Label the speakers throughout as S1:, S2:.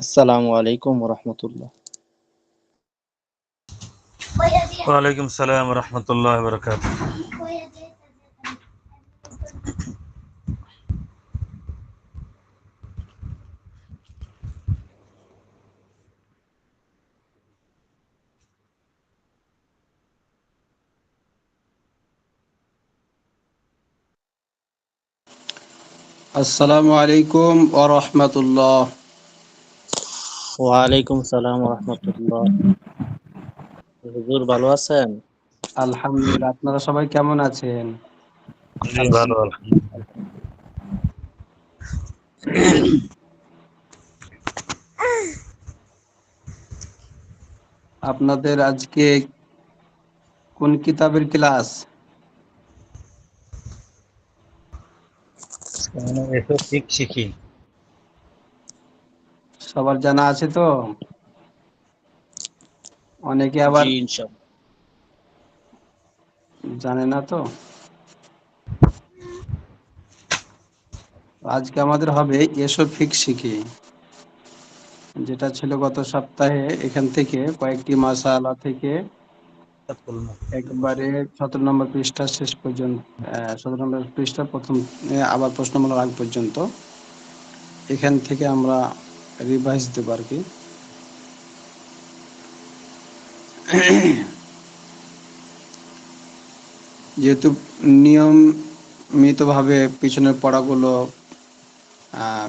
S1: আসসালামু আলাইকুম রহমতুল্লাহ।
S2: ওয়ালাইকুম সালাম রহমতুল্লাহ বরকাত।
S3: আসসালামু আলাইকুম ওয়া রাহমাতুল্লাহ।
S1: ওয়ালাইকুম সালাম রহমতুল্লাহ। হুজুর ভালো আছেন?
S3: আলহামদুলিল্লাহ, আপনারা সবাই কেমন আছেন?
S2: জি ভালো,
S1: আলহামদুলিল্লাহ।
S2: আলহামদুলিল্লাহ।
S3: আপনাদের আজকে কোন কিতাবের ক্লাস?
S2: মানে এসব ঠিক শিখি।
S3: সবার জানা আছে তো? অনেকে আবার
S1: জি ইনশাআল্লাহ।
S3: জানে না তো। আজকে আমাদের হবে এসো ফিক শিখি, যেটা ছিল গত সপ্তাহে। এখান থেকে কয়েকটি মাসালা থেকে একবারে 17 নম্বর পৃষ্ঠা শেষ পর্যন্ত, 17 নম্বর পৃষ্ঠা প্রথম আবার প্রশ্নমূলক আগ পর্যন্ত এখান থেকে আমরা রিভাইজ দেব আর কি। যেহেতু নিয়মিতভাবে পিছনের পড়াগুলো আহ,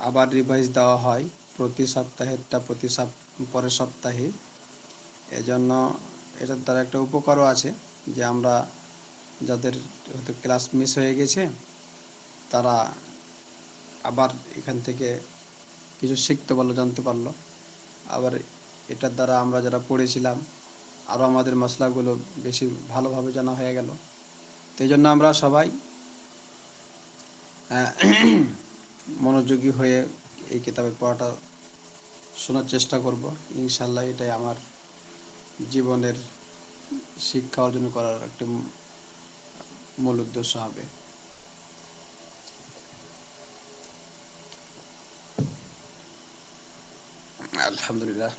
S3: আবার রিভাইজ দেওয়া হয় প্রতি সপ্তাহেরটা পরের সপ্তাহে, এজন্য এটার দ্বারা একটা উপকারও আছে যে আমরা যাদের হয়তো ক্লাস মিস হয়ে গেছে তারা আবার এখান থেকে কিছু শিখতে পারলো, জানতে পারলো। আবার এটার দ্বারা আমরা যারা পড়েছিলাম আরও আমাদের মশলাগুলো বেশি ভালোভাবে জানা হয়ে গেল। তো এই জন্য আমরা সবাই আহ, মনোযোগী হয়ে এই কিতাবের পড়াটা শোনার চেষ্টা করব। ইনশাল্লাহ এটাই আমার জীবনের শিক্ষা অর্জন করার একটা মূল উদ্দেশ্য হবে। আলহামদুলিল্লাহ।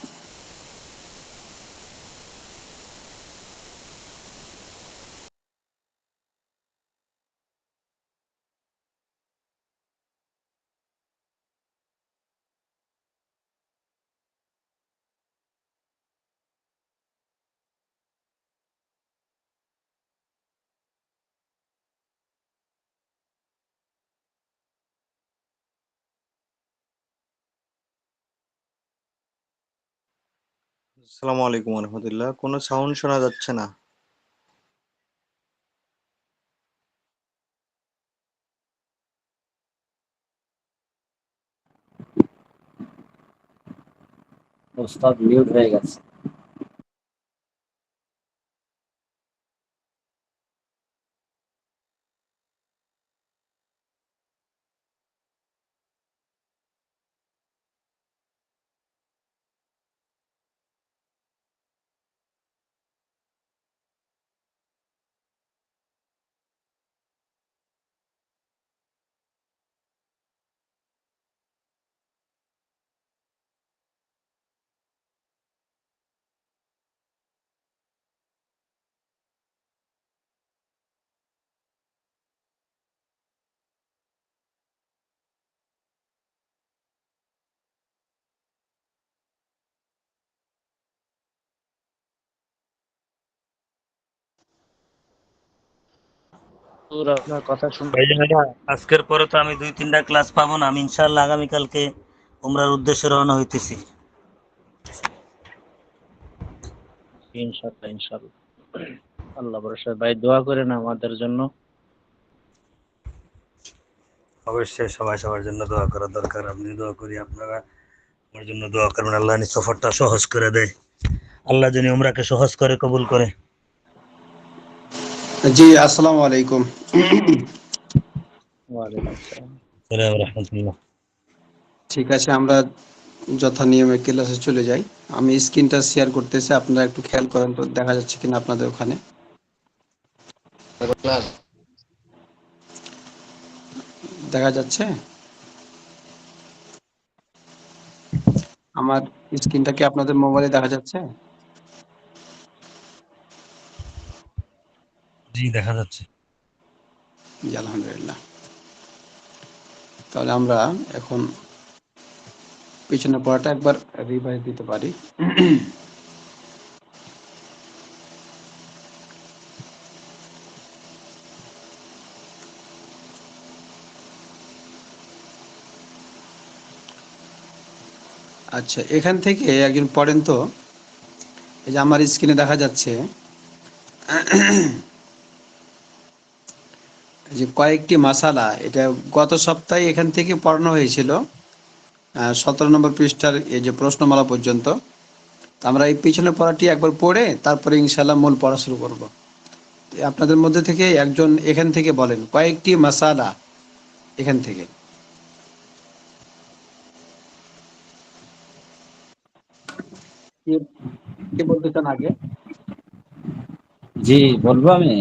S4: আসসালামু আলাইকুম রহমতুল্লাহ। কোনো সাউন্ড শোনা যাচ্ছে না।
S1: ওস্তাদ মিউট হয়ে গেছে। হুজুর আপনার কথা শুনতে
S2: ভাইজানেরা, আজকের পরে তো আমি 2-3টা ক্লাস পাবো না। আমি ইনশাআল্লাহ আগামীকালকে উমরার উদ্দেশ্যে রওনা হইতেছি।
S1: ইনশাআল্লাহ ইনশাআল্লাহ। আল্লাহ ভরসা। ভাই দোয়া করেন আমাদের জন্য।
S2: অবশ্যই সবাই সবার জন্য দোয়া করা দরকার। আপনি দোয়া করি, আপনারা আমার জন্য দোয়া করবেন। আল্লাহ জানি সফরটা সহজ করে দেয়। আল্লাহ জানি উমরাকে সহজ করে কবুল করে।
S3: জি, আসসালামু আলাইকুম।
S1: ওয়ালাইকুম আসসালাম।
S2: সালাম রহমতুল্লাহ।
S3: ঠিক আছে, আমরা যথা নিয়মে ক্লাসে চলে যাই। আমি স্ক্রিনটা শেয়ার করতেছি, আপনারা একটু খেয়াল করেন তো দেখা যাচ্ছে কিনা আপনাদের ওখানে। দেখা যাচ্ছে? আমার স্ক্রিনটা কি আপনাদের মোবাইলে দেখা যাচ্ছে?
S2: জি, দেখা যাচ্ছে।
S3: জি, আলহামদুলিল্লাহ। তাহলে আমরা এখন পিছনে পড়াটা একবার রিভাইজ দিতে পারি। আচ্ছা, এখান থেকে একজন পড়েন তো। এই যে আমার স্ক্রিনে দেখা যাচ্ছে যে কয়েকটি মাসালা, এটা গত সপ্তাহে এখান থেকে পড়ানো হয়েছিল 17 নম্বর পৃষ্ঠার এই যে প্রশ্নমালা পর্যন্ত। তো আমরা এই পিছনে পড়াটি একবার পড়ে তারপরে ইনশাল্লাহ মূল পড়া শুরু করব। আপনাদের মধ্যে থেকে একজন এখান থেকে বলেন কয়েকটি মাসালা এখান থেকে। কে কে বলতে চান আগে?
S1: জি, বলবো আমি।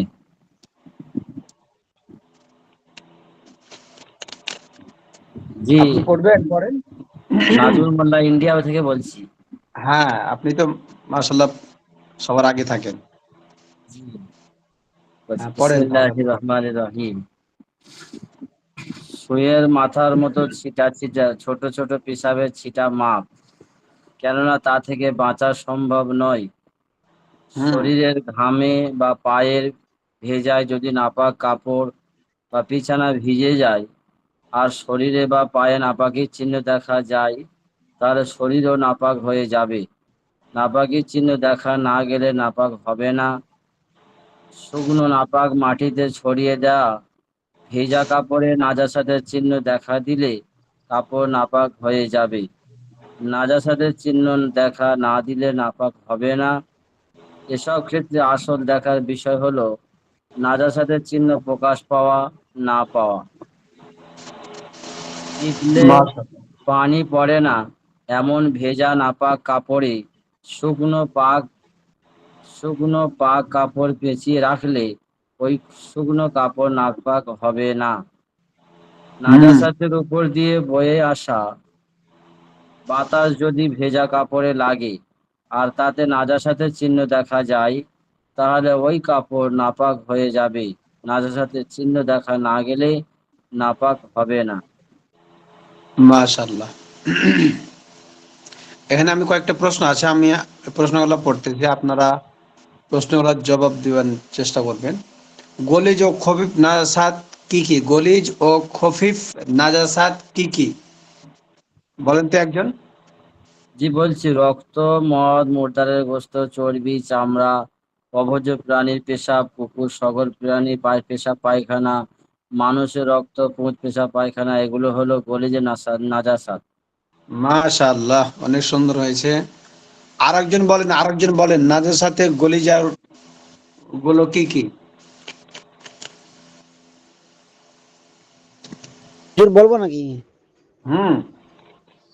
S1: জি,
S3: আপনি পড়বেন, পড়েন।
S1: নাজমুল মোল্লা ইন্ডিয়া থেকে বলছি।
S3: হ্যাঁ, আপনি তো মাশাআল্লাহ সবার আগে থাকেন।
S1: জি, বলছি
S3: হ্যাঁ, পড়েন তাহলে।
S1: বিসমিল্লাহির রহমানির রহিম। সুইয়ের মাথার মতো ছিটা ছিটা ছোট ছোট পেশাবের ছিটা মাপ, কেননা তা থেকে বাঁচা সম্ভব নয়।
S3: হুম।
S1: শরীরের ঘামে বা পায়ের ভেজায় যদি নাপাক কাপড় বা বিছানা ভিজে যায় আর শরীরে বা পায়ে নাপাকির চিহ্ন দেখা যায়, তাহলে শরীরও নাপাক হয়ে যাবে। নাপাকির চিহ্ন দেখা না গেলে নাপাক হবে না। শুকনো নাপাক মাটিতে ছড়িয়ে দেওয়া ভেজা কাপড়ে নাজাসাতের চিহ্ন দেখা দিলে কাপড় নাপাক হয়ে যাবে। নাজাসাতের চিহ্ন দেখা না দিলে নাপাক হবে না। এসব ক্ষেত্রে আসল দেখার বিষয় হলো নাজাসাতের চিহ্ন প্রকাশ পাওয়া না পাওয়া। টিপলে
S3: মাশাআল্লাহ।
S1: পানি পড়ে না এমন ভেজা নাপাক কাপড়ে শুকনো পাক শুকনো পাক কাপড় পেঁচিয়ে রাখলে ওই শুকনো কাপড় নাপাক হবে না।
S3: হুম।
S1: নাজাসাতের উপর দিয়ে বয়ে আসা বাতাস যদি ভেজা কাপড়ে লাগে আর তাতে নাজাসাতের চিহ্ন দেখা যায়, তাহলে ওই কাপড় নাপাক হয়ে যাবে। নাজাসাতের চিহ্ন দেখা না গেলে নাপাক হবে না।
S3: মাশাআল্লাহ। এখানে আমি কয়েকটা প্রশ্ন আছে, আমি প্রশ্নগুলো পড়তেছি, আপনারা প্রশ্নগুলোর জবাব দিবেন চেষ্টা করবেন। গলিজ ও খফিফ নাজাসাত কি কি? গলিজ ও খফিফ নাজাসাত কি কি? বলেন তো একজন।
S1: জি, বলছি, রক্ত, মদ, মুর্দারের গোশত, চর্বি, চামড়া, অভোজ্য প্রাণীর পেশাব, কুকুর, সকল প্রাণীর পেশাব পায়খানা, মানুষের রক্ত, পুঁজ, পেশাব পায়খানা, এগুলো হলো গলিজে নাজাসাত।
S3: মাশাআল্লাহ, অনেক সুন্দর হয়েছে। আরেকজন বলেন নাজাসাতে গলিজার গুলো কি কি?
S5: হুজুর বলবো নাকি?
S3: হুম।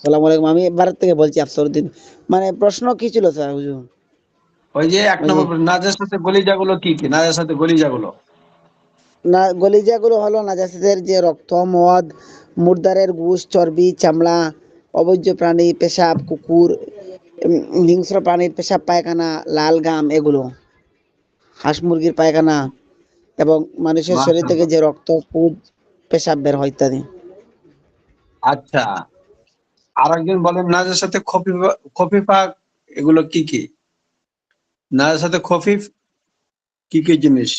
S5: সালাম আলাইকুম, আমি ভারত থেকে বলছি আফসরউদ্দিন। মানে প্রশ্ন কি ছিল স্যার হুজুর?
S3: ওই যে এক
S5: ওই যে
S3: নম্বর প্রশ্ন, নাজাসাতে গলিজাগুলো কি কি? নাজাসাতে গলিজাগুলো।
S5: না, গলিজাগুলো হলো নাজাসাতের যে রক্ত, মদ, মুর্দারের গুশ, চর্বি, চামড়া, অবৈধ প্রাণী পেশাব, কুকুর, হিংস্র প্রাণীর পেশাব পায়খানা, লাল ঘাম, এগুলো হাঁস মুরগির পায়খানা এবং মানুষের শরীর থেকে
S3: মাশাআল্লাহ।
S5: যে রক্ত, পুজ, পেশাব বের হয় ইত্যাদি।
S3: আচ্ছা, আরেকজন বলেন নাজাসাতে খফিফা খফিফা এগুলো কি কি? নাজাসাতে খফিফ কি কি জিনিস?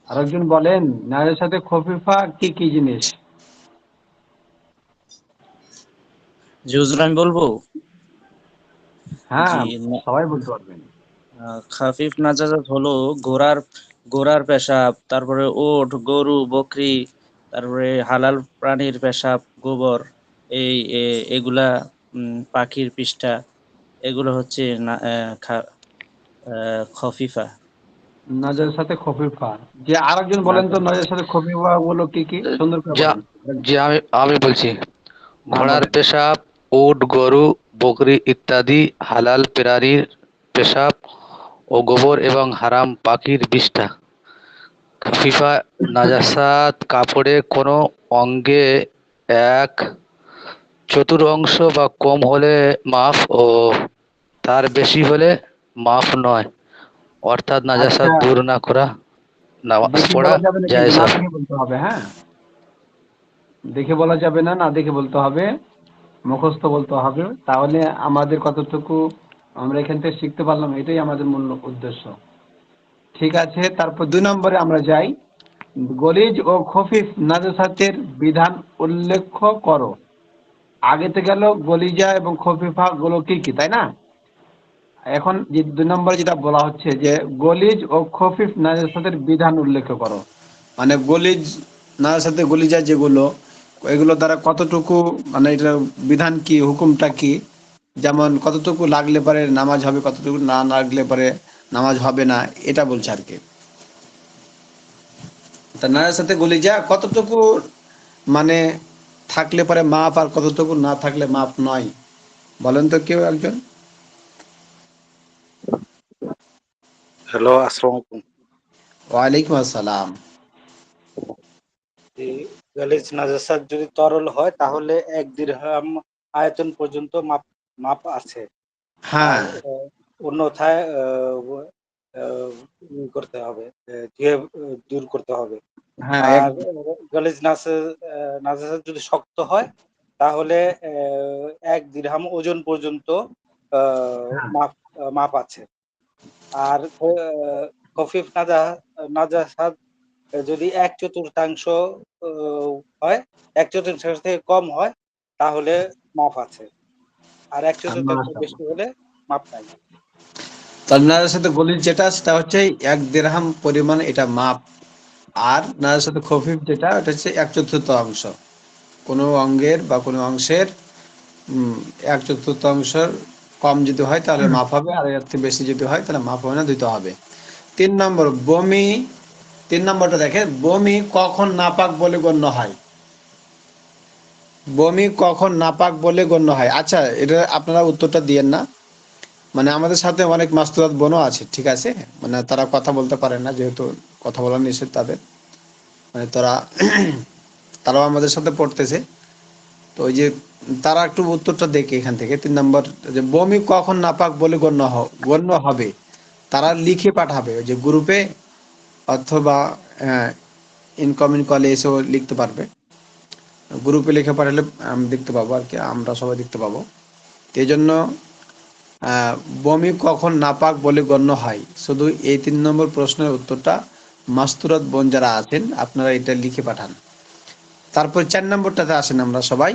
S3: আরেকজন বলেন নাজাসাতে খফিফা কি কি জিনিস?
S1: জি হুজুর, আমি বলবো।
S3: হ্যাঁ,
S1: জি,
S3: সবাই বলতে পারবেন।
S1: খাফিফ নাজাসাত হলো ঘোড়ার ঘোড়ার পেশাব, তারপরে উট, গরু, বকরি, তারপরে হালাল প্রাণীর পেশাব, গোবর, এগুলা, পাখির পিষ্টা, এগুলো হচ্ছে খফিফা।
S3: নাজাসাতে খফিফা। যে আরেকজন বলেন তো নাজাসাতে খফিফা গুলো কি কি? সুন্দর করে
S6: যা
S3: বলেন।
S6: জি আমি আমি বলছি,
S3: হ্যাঁ,
S6: ঘোড়ার
S3: বলেন।
S6: পেশাব, উট, গরু, বকরি ইত্যাদি, হালাল প্রাণীর পেশাব ও গোবর এবং হারাম পাখির বিষ্ঠা। খফিফা নাজাসাত কাপড়ে কোনো অঙ্গে এক চতুর্থাংশ বা কম হলে মাফ ও তার বেশি হলে মাফ নয়, অর্থাৎ নাজাসাত
S3: আচ্ছা,
S6: দূর না করা নামাজ
S3: দেখে
S6: পড়া
S3: বলা যাবে না, কিন্তু
S6: জায়েজ
S3: না
S6: হবে।
S3: দেখে বলতে হবে। হ্যাঁ, দেখে বলা যাবে না, না দেখে বলতে হবে, মুখস্থ বলতে হবে। তাহলে আমাদের কতটুকু আমরা এখান থেকে শিখতে পারলাম, এটাই আমাদের মূল উদ্দেশ্য। ঠিক আছে, তারপর 2 নম্বরে আমরা যাই। গলিজ ও খফিফ নাজাসাতের বিধান উল্লেখ করো। আগে তো গেল গলিজা এবং খফিফা গুলো কি কি, তাই না? এখন যে 2 নম্বরে যেটা বলা হচ্ছে যে গলিজ ও খফিফ নাজাসাতের বিধান উল্লেখ করো। মানে গলিজ নাজাসাতে গলিজা যেগুলো, এগুলো দ্বারা কতটুকু, মানে এটা বিধান কি, হুকুমটা কি, যেমন কতটুকু লাগলে পারে নামাজ হবে, কতটুকু না লাগলে পারে নামাজ হবে না, এটা বলছে আর কি। তা নাজাসাতে গলিজা কতটুকু মানে থাকলে পরে মাপ, আর কতটুকু না থাকলে মাপ নয়, বলেন তো কেউ একজন।
S2: হ্যালো, আসসালামু আলাইকুম।
S3: ওয়ালাইকুম আসসালাম।
S2: এই গালিজ নাজাসাত যদি তরল হয় তাহলে 1 দিরহাম আয়তন পর্যন্ত মাপ মাপ আছে। আর
S3: হ্যাঁ,
S2: অন্যথায় করতে হবে, ধুয়ে দূর করতে হবে।
S3: হ্যাঁ,
S2: আর গালিজ নাজাসাত যদি শক্ত হয় তাহলে 1 দিরহাম ওজন পর্যন্ত
S3: হ্যাঁ,
S2: মাপ আছে। আর খফিফ নাজাসাত যদি 1/4 হয়, 1/4 থেকে কম হয় তাহলে মাপ আছে। আর 1/4 বেশি
S3: মাশাআল্লাহ।
S2: হলে মাপ নাই।
S3: তাহলে নাজার সাথে গলির যেটা, সেটা হচ্ছে 1 দিরহাম পরিমাণ, এটা মাপ। আর নাজার সাথে খফিফ যেটা, ওটা হচ্ছে 1/4 কোনো অঙ্গের বা কোনো অংশের 1/4 কম যদি হয় তাহলে মাপ হবে, আর এর থেকে বেশি যদি হয় তাহলে মাপ হবে না, দিতে হবে। 3 নম্বর বমি। 3 নম্বরটা দেখেন, বমি কখন নাপাক বলে গণ্য হয়? বমি কখন নাপাক বলে গণ্য হয়? আচ্ছা, এটা আপনারা উত্তরটা দিয়েন না। মানে আমাদের সাথে অনেক মাস্তুরাত বোনও আছে, ঠিক আছে, মানে তারা কথা বলতে পারে না, যেহেতু কথা বলা নিষেধ তাদের, মানে তারাও আমাদের সাথে পড়তেছে। তো ওই যে তারা একটু উত্তরটা দেখে এখান থেকে 3 নম্বর, যে বমি কখন নাপাক বলে গণ্য হবে, তারা লিখে পাঠাবে ওই যে গ্রুপে, অথবা ইনকমিং কলে এসেও লিখতে পারবে। গ্রুপে লিখে পাঠালে আমি দেখতে পাবো আর কি, আমরা সবাই দেখতে পাবো। তো এই জন্য আহ, বমি কখন নাপাক বলে গণ্য হয়, শুধু এই 3 নম্বর প্রশ্নের উত্তরটা মাস্তুরাত বোন যারা আছেন আপনারা এটা লিখে পাঠান। তারপর 4 নম্বরটাতে আসেন আমরা সবাই।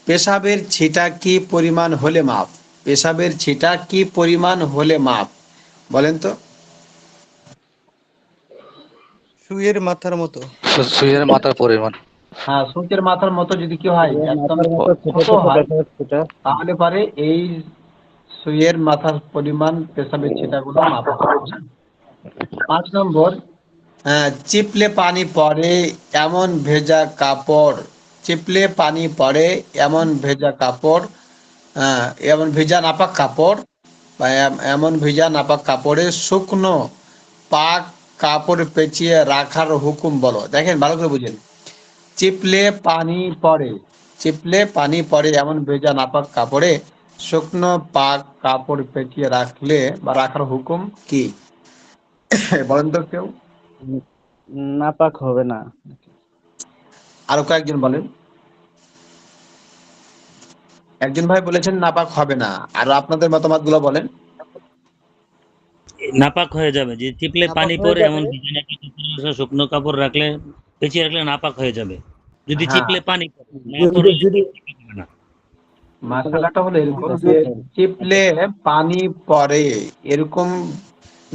S3: পেশাবের ছিটা কি পরিমাণ হলে মাপ? পেশাবের ছিটা কি পরিমাণ হলে মাপ, বলেন তো।
S4: সুইয়ের মাথার মতো।
S6: সুইয়ের মাথার পরিমাণ।
S3: হ্যাঁ, সূচের মাথার মতো যদি কি হয়, একদম
S6: মাথার মতো ছোট
S3: ছোট
S6: ছোট
S3: হয়,
S6: পেশাব সেটা।
S3: তাহলে পারে এই সুইয়ের মাথার পরিমাণ পেশাবের ছিটাগুলো মাপা হবে। হ্যাঁ? 5 নম্বর, চিপলে পানি পড়ে এমন ভেজা কাপড়। চিপলে পানি পড়ে এমন ভেজা কাপড়, এমন ভেজা নাপাক কাপড়, বা এমন ভেজা নাপাক কাপড়ে শুকনো পাক কাপড় পেঁচিয়ে রাখার হুকুম বলো। দেখেন ভালো করে বুঝেন। চিপলে পানি পড়ে, চিপলে পানি পড়ে এমন ভেজা নাপাক কাপড়ে শুকনো পাক কাপড় পেঁচিয়ে রাখলে বা রাখার হুকুম কি? বলেন তো কেউ।
S1: নাপাক হবে না।
S3: আরো কয়েকজন বলেন। একজন ভাই বলেছেন নাপাক হবে না, আর আপনাদের মতামত গুলো বলেন।
S7: নাপাক হয়ে যাবে, যে চিপলে
S4: নাপাক
S7: পানি
S4: হয়ে
S7: পড়ে
S4: যাবে।
S7: এমন ভিজে কাপড়, শুকনো কাপড় রাখলে, পেঁচিয়ে রাখলে নাপাক হয়ে যাবে। যদি
S3: হ্যাঁ,
S7: চিপলে পানি পড়ে, না পড়লে হবে না।
S3: মাসালাটা হলো এরকম যে চিপলে পানি পড়ে এরকম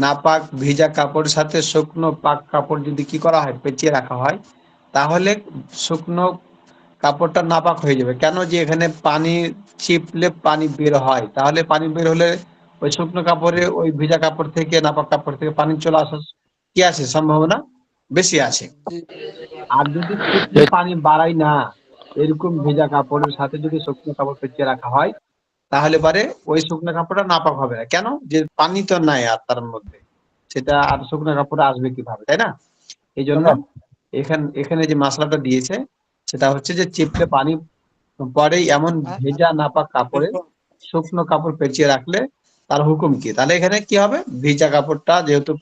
S3: নাপাক ভিজা কাপড়ের সাথে শুকনো পাক কাপড় যদি কি করা হয়, পেঁচিয়ে রাখা হয়, তাহলে শুকনো কাপড়টা নাপাক হয়ে যাবে। কেন? যে এখানে পানি চিপলে পানি বের হয়, তাহলে পানি বের হলে ওই শুকনো কাপড়ে, ওই ভিজা কাপড় থেকে, নাপাক কাপড় থেকে পানি চলে আসার কি আছে, সম্ভাবনা বেশি আছে। আর যদি চিপলে পানি বাড়াই না, এরকম ভেজা কাপড়ের সাথে যদি শুকনো কাপড় পেঁচিয়ে রাখা হয়, তাহলে পরে ওই শুকনো কাপড়টা নাপাক হবে না। কেন? যে পানি তো নাই আর তার মধ্যে, সেটা আর শুকনো কাপড়ে আসবে কিভাবে, তাই না? এই জন্য এখানে যে মশলাটা দিয়েছে সেটা হচ্ছে যে চিপলে পানি পরে এমন ভেজা নাপাক কাপড়ে শুকনো কাপড় পেঁচিয়ে রাখলে তার হুকুম কি, তাহলে এখানে কি হবে, ভিজা কাপড়টা যেহেতু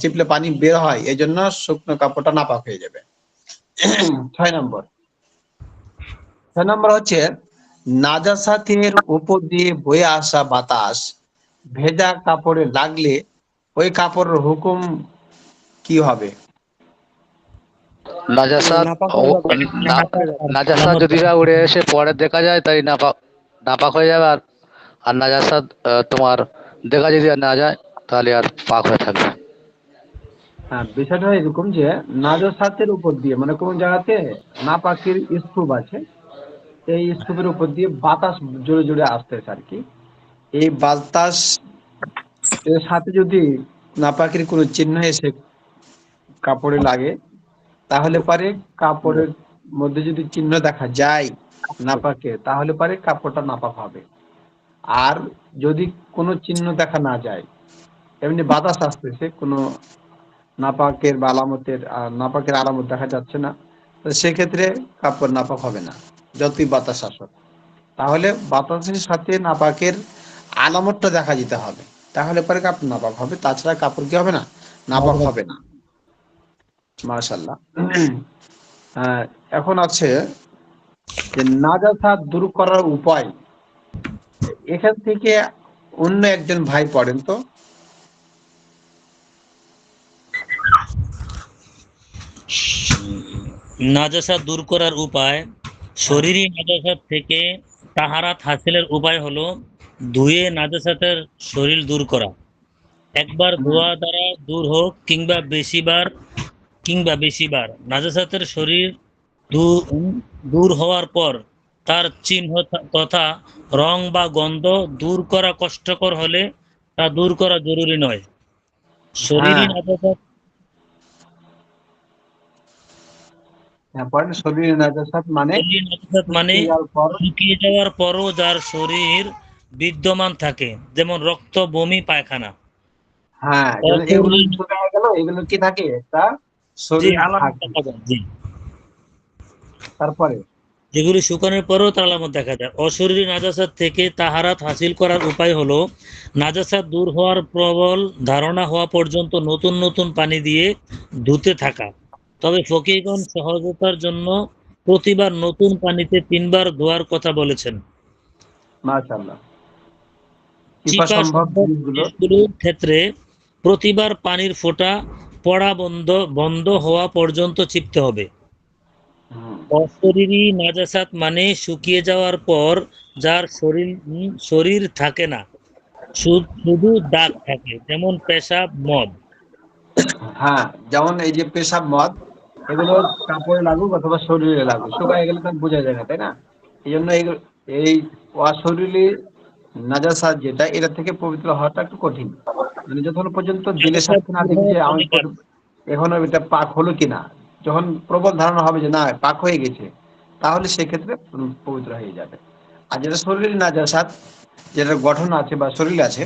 S3: চিপলে পানি বের হয় এই জন্য শুকনো কাপড়টা নাপাক হয়ে যাবে। 6 নম্বর হচ্ছে নাজাসাতের উপর দিয়ে বয়ে আসা বাতাস ভেজা কাপড়ে লাগলে ওই কাপড়ের হুকুম কি হবে?
S6: নাজাসাত নাজাসাত যদি বা উড়ে এসে পরে দেখা যায় তাই নাপাক নাপাক হয়ে যাবে। আর আর নাজাসাত তোমার দেখা যদি আর না যায় তাহলে আর পাক হয়ে থাকবে।
S3: হ্যাঁ, বিষয়টা এরকম যে নাজাসাতের উপর দিয়ে মানে কোন জায়গাতে নাপাকের স্তূপ আছে, এই স্তূপের উপর দিয়ে বাতাস জোরে জোরে আসতেছে আর কি। এই বাতাস এর সাথে যদি নাপাকের কোনো চিহ্ন এসে কাপড়ে লাগে তাহলে পারে কাপড়ের মধ্যে যদি চিহ্ন দেখা যায় নাপাকের তাহলে পারে কাপড়টা নাপাক হবে। আর যদি কোনো চিহ্ন দেখা না যায়, এমনি বাতাস আসতেছে কোনো নাপাকের বা আলামতের নাপাকের আলামত দেখা যাচ্ছে না, তো সেক্ষেত্রে কাপড় নাপাক হবে না যতই বাতাস আসুক। তাহলে বাতাসের সাথে নাপাকের আলামতটা দেখা যেতে হবে, তাহলে পরে কাপড় নাপাক হবে, তাছাড়া কাপড় কি হবে না, নাপাক হবে না। মাশাআল্লাহ। এখন আছে যে নাজাসাত দূর করার উপায়। এখান থেকে অন্য একজন ভাই পড়েন তো।
S7: নাজাসাত দূর করার উপায়, শরীরী নাজাসাত থেকে তাহারাত হাসিলের উপায় হলো ধুয়ে নাজাসাতের শরীর দূর করা। একবার ধোয়া দ্বারা দূর হোক কিংবা বেশিবার নাজাসাতের শরীর দূর হওয়ার পর তার চিহ্ন তথা রং বা গন্ধ দূর করা কষ্টকর হলে তা দূর করা জরুরি নয়। শরীরী
S3: হ্যাঁ,
S7: নাজাসাত
S3: পড়েন শরীরে নাজাসাত মানে
S7: শরীরী নাজাসাত মানে
S3: শুকিয়ে যাওয়ার পর।
S7: শুকিয়ে যাওয়ার পরও যার শরীর বিদ্যমান থাকে, যেমন রক্ত, বমি, পায়খানা।
S3: হ্যাঁ, যেমন এগুলো
S7: অশরীরী
S3: শুকিয়ে গেল, এগুলো কি থাকে, একটা
S7: যে
S3: শরীর
S7: আলামত
S3: থাকে।
S7: দেখা যায়, জি,
S3: তারপরে
S7: যেগুলি শুকানোর পরেও তার আলামত দেখা যায়। অশরীরী নাজাসাত থেকে তাহারাত হাসিল করার উপায় হলো নাজাসাত দূর হওয়ার প্রবল ধারণা হওয়া পর্যন্ত নতুন নতুন পানি দিয়ে ধুতে থাকা। তবে ফকিহগণ সহজতার জন্য প্রতিবার নতুন পানিতে 3 বার ধোয়ার কথা বলেছেন।
S3: মাশাআল্লাহ, চিপা
S7: চিপা
S3: সম্ভব
S7: সম্ভব
S3: জিনিসগুলো।
S7: জিনিসগুলোর ক্ষেত্রে প্রতিবার পানির ফোঁটা পড়া বন্ধ হওয়া পর্যন্ত চিপতে হবে।
S3: হুম,
S7: অশরীরী নাজাসাত মানে শুকিয়ে যাওয়ার পর যার শরীর থাকে না, শুধু দাগ থাকে, যেমন পেশাব, মদ।
S3: হ্যাঁ, যেমন এই যে পেশাব, মদ, এগুলো কাপড়ে লাগুক অথবা শরীরে লাগুক, শুকায় গেলে তো বোঝা যায় না, তাই না? এই জন্য এই অশরীরী নাজাসাত যেটা, এটা থেকে পবিত্র হওয়াটা একটু কঠিন। মানে যতক্ষণ পর্যন্ত দিলের
S7: নাজাসাত
S3: সাথে না
S7: দূর
S3: দেখি
S7: হওয়ার
S3: যে আমি
S7: অনেক আগে।
S3: এখনো এটা পাক হলো কিনা, যখন প্রবল ধারণা হবে যে না পাক হয়ে গেছে, তাহলে সেক্ষেত্রে পবিত্র হয়ে যাবে। আর যেটা শরীরে নাজাসাত, যেটা গঠন আছে বা শরীর আছে,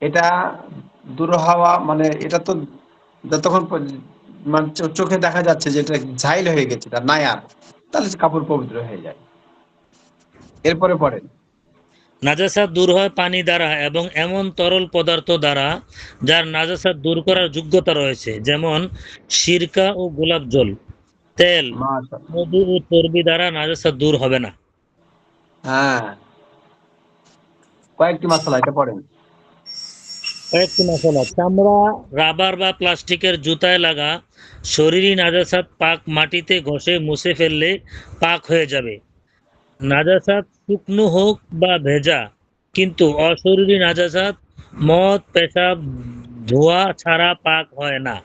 S3: এটা দূর হওয়া মানে এটা তো যতক্ষণ মানে চোখে দেখা যাচ্ছে যে এটা ঝাইল হয়ে গেছে, তার নাই আর, তাহলে সে কাপড় পবিত্র হয়ে যায়। এরপরে পড়েন।
S7: নাজাসাত দূর হয় পানি দ্বারা এবং এমন তরল পদার্থ দ্বারা যার নাজাসাত দূর করার যোগ্যতা রয়েছে, যেমন সিরকা ও গোলাপ জল। তেল,
S3: মাশাআল্লাহ।
S7: মধু ও চর্বি দ্বারা নাজাসাত দূর হবে না।
S3: হ্যাঁ, কয়েকটি মশলা, এটা পড়েন।
S7: কয়েকটি মশলা: চামড়া, রাবার বা প্লাস্টিকের জুতায় লাগা শরীরী নাজাসাত পাক মাটিতে ঘষে মুছে ফেললে পাক হয়ে যাবে। নাজাসাত শুকনো হোক বা ভেজা, কিন্তু অশরীরী নাজাসাত মদ, পেশাব, ধোয়া ছাড়া পাক হয় না।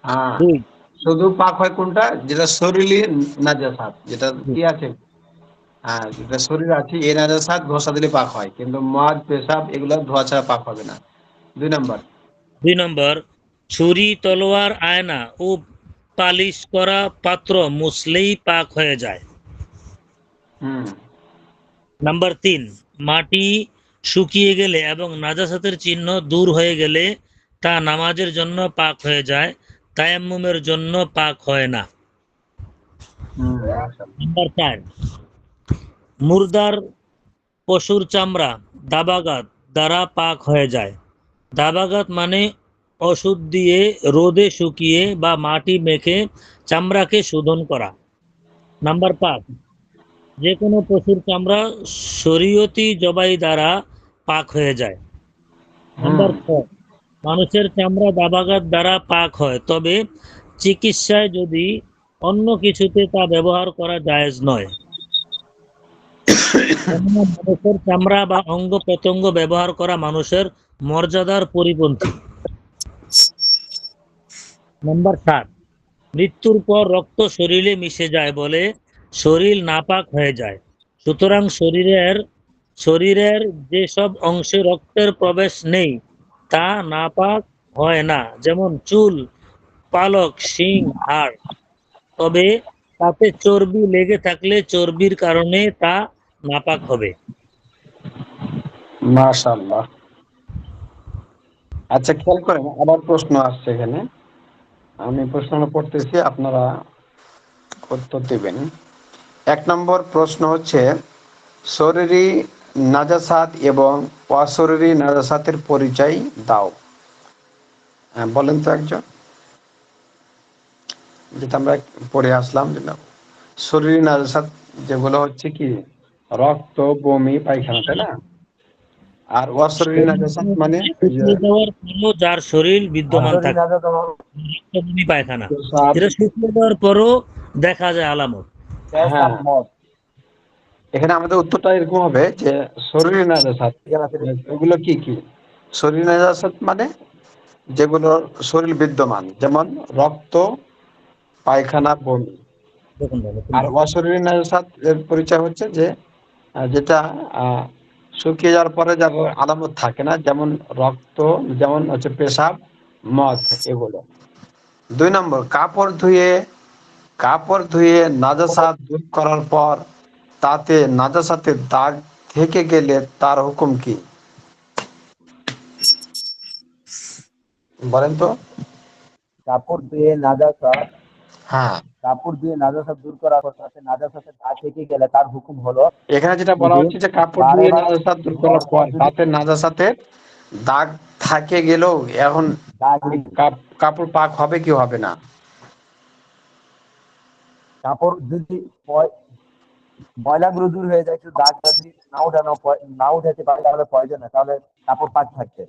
S3: হ্যাঁ,
S7: 2,
S3: শুধু পাক হয় কোনটা, যেটা শরীরে নাজাসাত, যেটা কি আছে, হ্যাঁ, যেটা শরীর আছে এই নাজাসাত ঘষা দিলে পাক হয়, কিন্তু মদ, পেশাব এগুলো ধোয়া ছাড়া পাক হবে না। 2 নম্বর।
S7: 2 নম্বর, ছুরি, তলোয়ার, আয়না ও পালিশ করা পাত্র মুছলেই পাক হয়ে যায়।
S3: হুম,
S7: নাম্বার 3, মাটি শুকিয়ে গেলে এবং নাজাসাতের চিহ্ন দূর হয়ে গেলে তা নামাজের জন্য পাক হয়ে যায়। তায়াম্মুমের জন্য পাক হয় না। নাম্বার 4, মুর্দার পশুর চামড়া দাবাগাত দ্বারা পাক হয়ে যায়। দাবাগাত মানে ওষুধ দিয়ে রোদে শুকিয়ে বা মাটি মেখে চামড়াকে শোধন করা। নাম্বার 5, যে কোনো পশুর চামড়া শরীয়তি জবাই দ্বারা পাক হয়ে যায়। নাম্বার 6, মানুষের চামড়া দাবাগাত দ্বারা পাক হয়, তবে চিকিৎসায় যদি অন্য কিছুতে তা ব্যবহার করা জায়েজ নয়। কেননা মানুষের চামড়া বা অঙ্গ প্রত্যঙ্গ ব্যবহার করা মানুষের মর্যাদার পরিপন্থী। নাম্বার 7, মৃত্যুর পর রক্ত শরীরে মিশে যায় বলে শরীর নাপাক হয়ে যায়। সুতরাং শরীরের যেসব অংশে রক্তের প্রবেশ নেই তা নাপাক হয় না, যেমন চুল, পালক, শিং, হাড়। তবে তাতে চর্বি লেগে থাকলে চর্বির কারণে তা নাপাক হবে।
S3: মাশাআল্লাহ। আচ্ছা, খেয়াল করেন, আবার প্রশ্ন আসছে এখানে। আমি প্রশ্নটা পড়তেছি, আপনারা উত্তর দেবেন। 1 নম্বর প্রশ্ন হচ্ছে, শরীরী নাজাসাত এবং অশরীরী নাজাসাতের পরিচয় দাও। হ্যাঁ, বলেন তো একজন। যেটা আমরা পড়ে আসলাম, যেটা শরীরী নাজাসাত যেগুলো হচ্ছে কি রক্ত, বমি, পায়খানা, তাই না? আর অশরীরী নাজাসাত মানে ওই যে
S7: শুকিয়ে যাওয়ার পরও যার শরীর বিদ্যমান থাকে, বমি, পায়খানা,
S3: পেশাব।
S7: এটা শুকিয়ে যাওয়ার পরও দেখা যায় আলামত।
S3: হ্যাঁ, এখানে আমাদের উত্তরটা এরকম হবে যে শরীরী নাজাসাত এগুলো কি কি? শরীরী নাজাসাত মানে যেগুলো শরীর বিদ্যমান, যেমন রক্ত, পায়খানা, বমি।
S7: দেখুন ভালো,
S3: আর অশরীরী নাজাসাত এর পরিচয় হচ্ছে যে যেটা শুকিয়ে যাওয়ার পরে যার আলামত থাকে না, যেমন রক্ত, যেমন হচ্ছে পেশাব, মদ, এগুলো। 2 নম্বর, কাপড় ধুয়ে নাজাসাত দূর করার পর তাতে নাজাসাতের দাগ থেকে গেলে তার হুকুম কি? বলেন তো।
S8: কাপড় ধুয়ে নাজাসাত
S3: হ্যাঁ,
S8: দূর করার পর তাতে নাজাসাতের দাগ থেকে গেলে তার হুকুম হলো,
S3: এখানে যেটা বলা
S8: যদি
S3: হচ্ছে যে কাপড়
S8: বারে
S3: ধুয়ে
S8: বারে
S3: নাজাসাত দূর করার পর
S8: পরপর যদি
S3: তাতে নাজাসাতের দাগ থাকে গেলেও এখন
S8: দাগ
S3: কাপড় পাক হবে কি হবে না?
S8: কাপড় যদি ময়লাগুলো দূর হয়ে যায়, শুধু দাগ যদি না উঠাতে পারে তাহলে প্রয়োজন না, তাহলে কাপড় পাক থাকবে।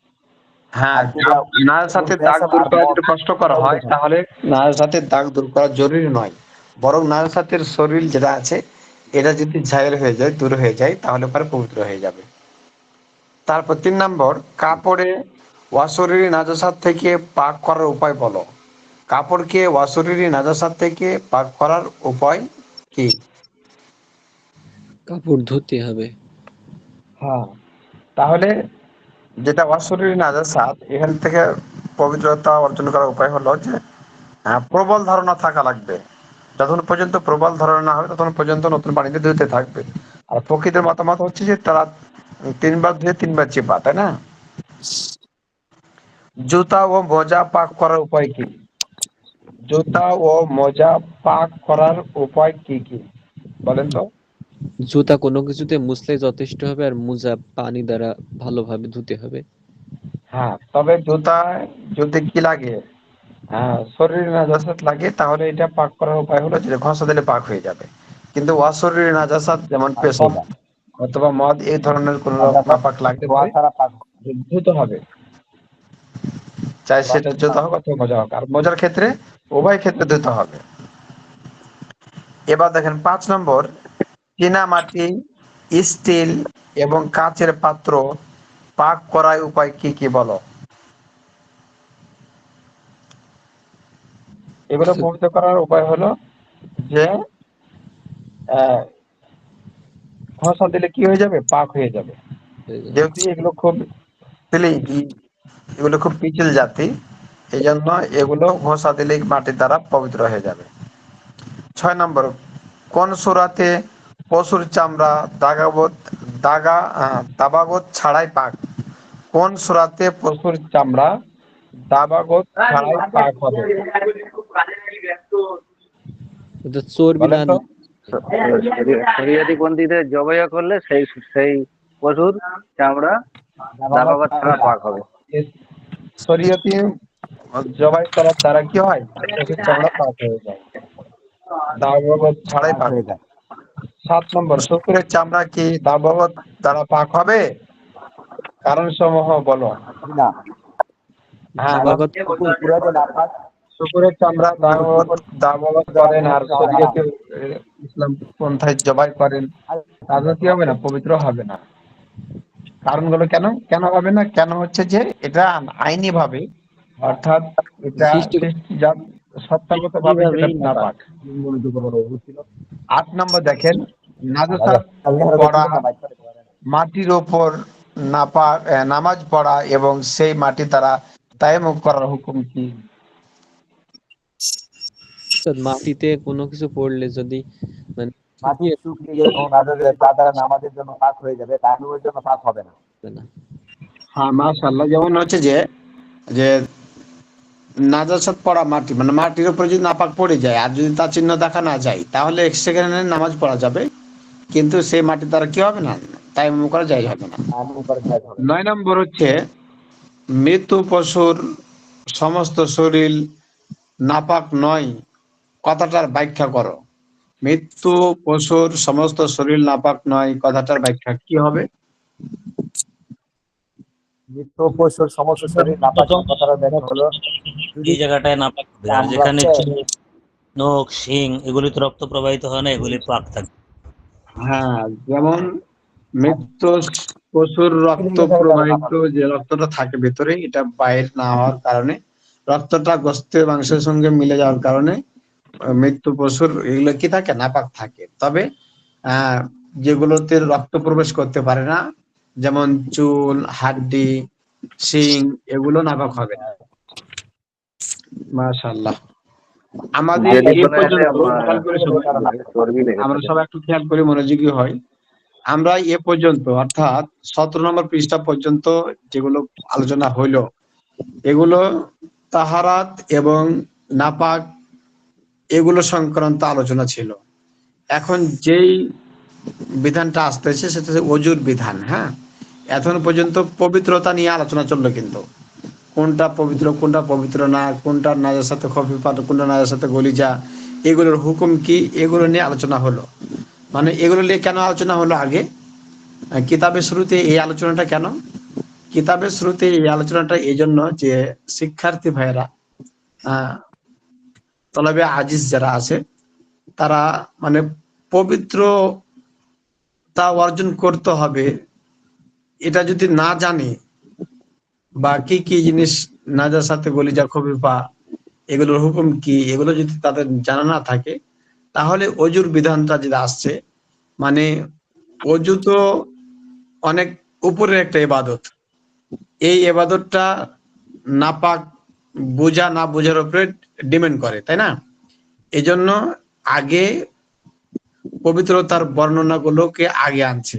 S3: হ্যাঁ,
S8: আর যেটা
S3: নাজাসাতের দাগ
S8: পেশাব
S3: দূর
S8: আর
S3: করা
S8: মদ,
S3: যদি কষ্টকর
S8: এটা
S3: হয়
S8: উঠে থাকে।
S3: তাহলে নাজাসাতের দাগ দূর করা জরুরি নয়, বরং নাজাসাতের শরীর যেটা আছে এটা যদি ঝাইল হয়ে যায়, দূর হয়ে যায়, তাহলে পরে পবিত্র হয়ে যাবে। তারপর 3 নম্বর, কাপড়ে অশরীরী নাজাসাত থেকে পাক করার উপায় বলো। কাপড়কে অশরীরী নাজাসাত থেকে পাক করার উপায় কি?
S9: কাপড় ধুতে হবে।
S3: হ্যাঁ, তাহলে যেটা অশরীরী নাজাসাত, এখান থেকে পবিত্রতা অর্জন করার উপায় হলো যে প্রবল ধারণা থাকা লাগবে। যতক্ষণ পর্যন্ত প্রবল ধারণা না হবে ততক্ষণ পর্যন্ত নতুন পানিতে ধুতে থাকবে। আর প্রকৃত মতামত হচ্ছে যে তারা 3 বার ধুয়ে 3 বার চেপা, তাই না? জুতা ও মোজা পাক করার উপায় কি? জুতা ও মোজা পাক করার উপায় কি কি? বলেন তো।
S9: জুতা কোনো কিছুতে মুছলে যথেষ্ট হবে, আর মোজা পানি দ্বারা ভালোভাবে ধুতে হবে।
S3: হ্যাঁ, তবে জুতায় যদি কি লাগে, শরীরে নাজাসাত লাগে, তাহলে এটা পাক করার উপায় হলো যে ঘষা দিলে পাক হয়ে যাবে। কিন্তু অশরীরী নাজাসাত যেমন পেশাব অথবা মদ, এই ধরনের কোন
S8: নাজাসাত
S3: নাপাক লাগলে
S8: ধোয়া
S3: পরে
S8: ছাড়া পাক
S3: ধুতে হবে, চাই সেটা জুতা হোক অথবা মোজা হোক। আর মোজার ক্ষেত্রে উভয় ক্ষেত্রে ধুতে হবে। এবার দেখেন 5 নম্বর, চীনামাটি, স্টিল এবং কাচের পাত্র পাক করার উপায় কি কি বলো। এগুলো পবিত্র করার উপায় হলো যে ঘষা দিলে কি হয়ে যাবে, পাক হয়ে যাবে। যেহেতু এগুলো খুব পিচ্ছিল জাতি, এই জন্য এগুলো ঘষা দিলে মাটির দ্বারা পবিত্র হয়ে যাবে। 6 নম্বর, কোন সূরাতে পশুর চামড়া দাবাগত ছাড়াই পাক? কোন সূরাতে পশুর চামড়া দাবাগত ছাড়াই পাক হবে।
S9: এটা চর্বি না
S3: বলেন তো?
S6: শরীয়তিপন্থীতে জবাই করলে সেই সেই পশুর চামড়া
S8: দাবাগত
S6: দাবাগত ছাড়া
S8: ছাড়া
S6: পাক হবে।
S3: শরীয়তি জবাই করার দ্বারা কি হয়? পশুর চামড়া পাক হয়ে যায়, দাবাগত ছাড়াই
S8: পাক
S3: পাক
S8: হয়ে
S3: হয়।
S8: যায়
S3: 7 নম্বর, শুকুরের চামড়া কি দাবাগত দ্বারা পাক হবে? কারণ সমূহ বলো।
S8: না,
S3: হ্যাঁ,
S8: কারণ
S9: দাবাগত
S8: কুকুর পুরা যে নাপাক,
S3: শুকুরের চামড়া দাবাগত দাবাগত
S8: দ্বারা
S3: করেন, আর
S8: পবিত্র হবে না।
S3: শরীয়তে ইসলাম পন্থায় জবাই করেন, তাদের কি হবে না? পবিত্র হবে না। কারণগুলো কেন কেন হবে না? কেন হচ্ছে যে এটা আইনি ভাবে, অর্থাৎ এটা
S9: সৃষ্টি
S3: সৃষ্টিজাত সত্তাগত ভাবে যেটা
S9: ভাবেই নাপাক।
S3: নাপাক। 8 নম্বর দেখেন, নাজাসাত
S8: আল্লাহর
S3: পড়া,
S8: না বাইর করতে পারে না।
S3: মাটির ওপর নাপাক নামাজ পড়া এবং সেই মাটি দ্বারা তায়াম্মুম করার হুকুম কি?
S9: মাটিতে কোনো কিছু পড়লে যদি মানে
S8: মাটি
S9: শুকিয়ে
S8: শুকিয়ে গেলে কোনো নাজার তা দ্বারা নামাজের জন্য পাক হয়ে যাবে, তায়াম্মুমের জন্য পাক হবে না।
S9: যাবে না।
S3: হ্যাঁ, মাশাআল্লাহ। যেমন হচ্ছে যে যে নাজাসাত পড়া মাটি, মানে মাটির উপরে যদি নাপাক পড়ে যায় আর যদি তার চিহ্ন দেখা না যায়, তাহলে সেখানে নামাজ পড়া যাবে, কিন্তু সেই মাটি দ্বারা কি হবে না? তায়াম্মুম করা যায় হবে না।
S8: তায়াম্মুম করা জায়েজ হবে না।
S3: 9 নম্বর হচ্ছে, মৃত্যু পশুর সমস্ত শরীর নাপাক নয়, কথাটার ব্যাখ্যা করো। মৃত্যু পশুর সমস্ত শরীর নাপাক নয়, কথাটার ব্যাখ্যা কি হবে?
S8: মৃত পশুর সমস্ত শরীর নাপাক নয়, কথার ব্যাখ্যা হলো যদি
S7: এই জায়গাটায় নাপাক হবে, আর যেখানে
S8: চামড়াতে
S7: চোখ, নখ, শিং এগুলি তো রক্ত প্রবাহিত হয় না, এগুলি পাক থাকে।
S3: হ্যাঁ, যেমন মৃত্যু পশুর রক্ত প্রবাহিত, যে রক্তটা থাকে ভেতরে, এটা বাইর না হওয়ার কারণে, রক্তটা গোস্তের মাংসের সঙ্গে মিলে যাওয়ার কারণে মৃত্যু পশুর এগুলো কি থাকে? নাপাক থাকে। তবে আহ যেগুলোতে রক্ত প্রবেশ করতে পারে না, যেমন চুল, হাড্ডি, শিং, এগুলো নাপাক হবে না। মাশাআল্লাহ। আমাদের
S6: যদি
S3: এ
S6: কোনো এসে
S3: পর্যন্ত খেয়াল করে সবাই,
S6: চর্বি লেগে
S3: আমরা
S6: থাকে।
S3: সবাই একটু খেয়াল করে মনোযোগী হই। আমরা এ পর্যন্ত, অর্থাৎ 17 নম্বর পৃষ্ঠা পর্যন্ত যেগুলো আলোচনা হইলো, এগুলো তাহারাত এবং নাপাক এগুলো সংক্রান্ত আলোচনা ছিল। এখন যেই বিধানটা আসতেছে সেটা হচ্ছে অজুর বিধান। হ্যাঁ, এখন পর্যন্ত পবিত্রতা নিয়ে আলোচনা চললো, কিন্তু কোনটা পবিত্র কোনটা পবিত্র না, কোনটা নাজের সাথে খফিফাত, কোনটা নাজের সাথে গলিজা, এগুলোর হুকুম কি, এগুলো নিয়ে আলোচনা হলো। মানে এগুলো নিয়ে কেন আলোচনা হলো? আগে কিতাবের শুরুতে এই আলোচনাটা কেন? কিতাবের শুরুতে এই আলোচনাটা এই জন্য যে শিক্ষার্থী ভাইয়েরা, আহ তলাবে আজিজ যারা আছে, তারা মানে পবিত্রতা অর্জন করতে হবে, এটা যদি না জানে, বা কি কি জিনিস নাজার সাথে গলিজা খবিফা, এগুলোর হুকুম কি, এগুলো যদি তাদের জানা না থাকে, তাহলে অজুর বিধানটা যেটা আসছে, মানে অজু তো অনেক উপরের একটা ইবাদত। এই ইবাদতটা নাপাক বোঝা না বোঝার উপরে ডিপেন্ড করে, তাই না? এজন্য আগে পবিত্রতার বর্ণনাগুলোকে আগে আনছে,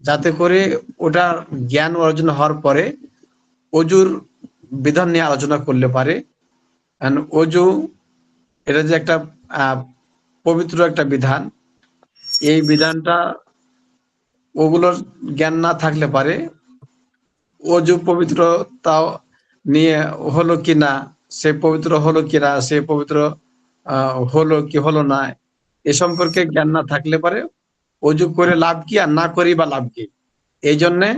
S3: যাতে করে ওটার জ্ঞান অর্জন হওয়ার পরে অজুর বিধান নিয়ে আলোচনা করলে পারে। And অজু, এটা যে একটা পবিত্র একটা বিধান, এই বিধানটা ওগুলোর জ্ঞান না থাকলে পারে অজু পবিত্রতা নিয়ে হলো কিনা, সে পবিত্র হলো কিনা, সে পবিত্র হলো কি হলো না, এ সম্পর্কে জ্ঞান না থাকলে পারে অজু করে লাভ কি আর না করি বা লাভ কি। এই জন্যে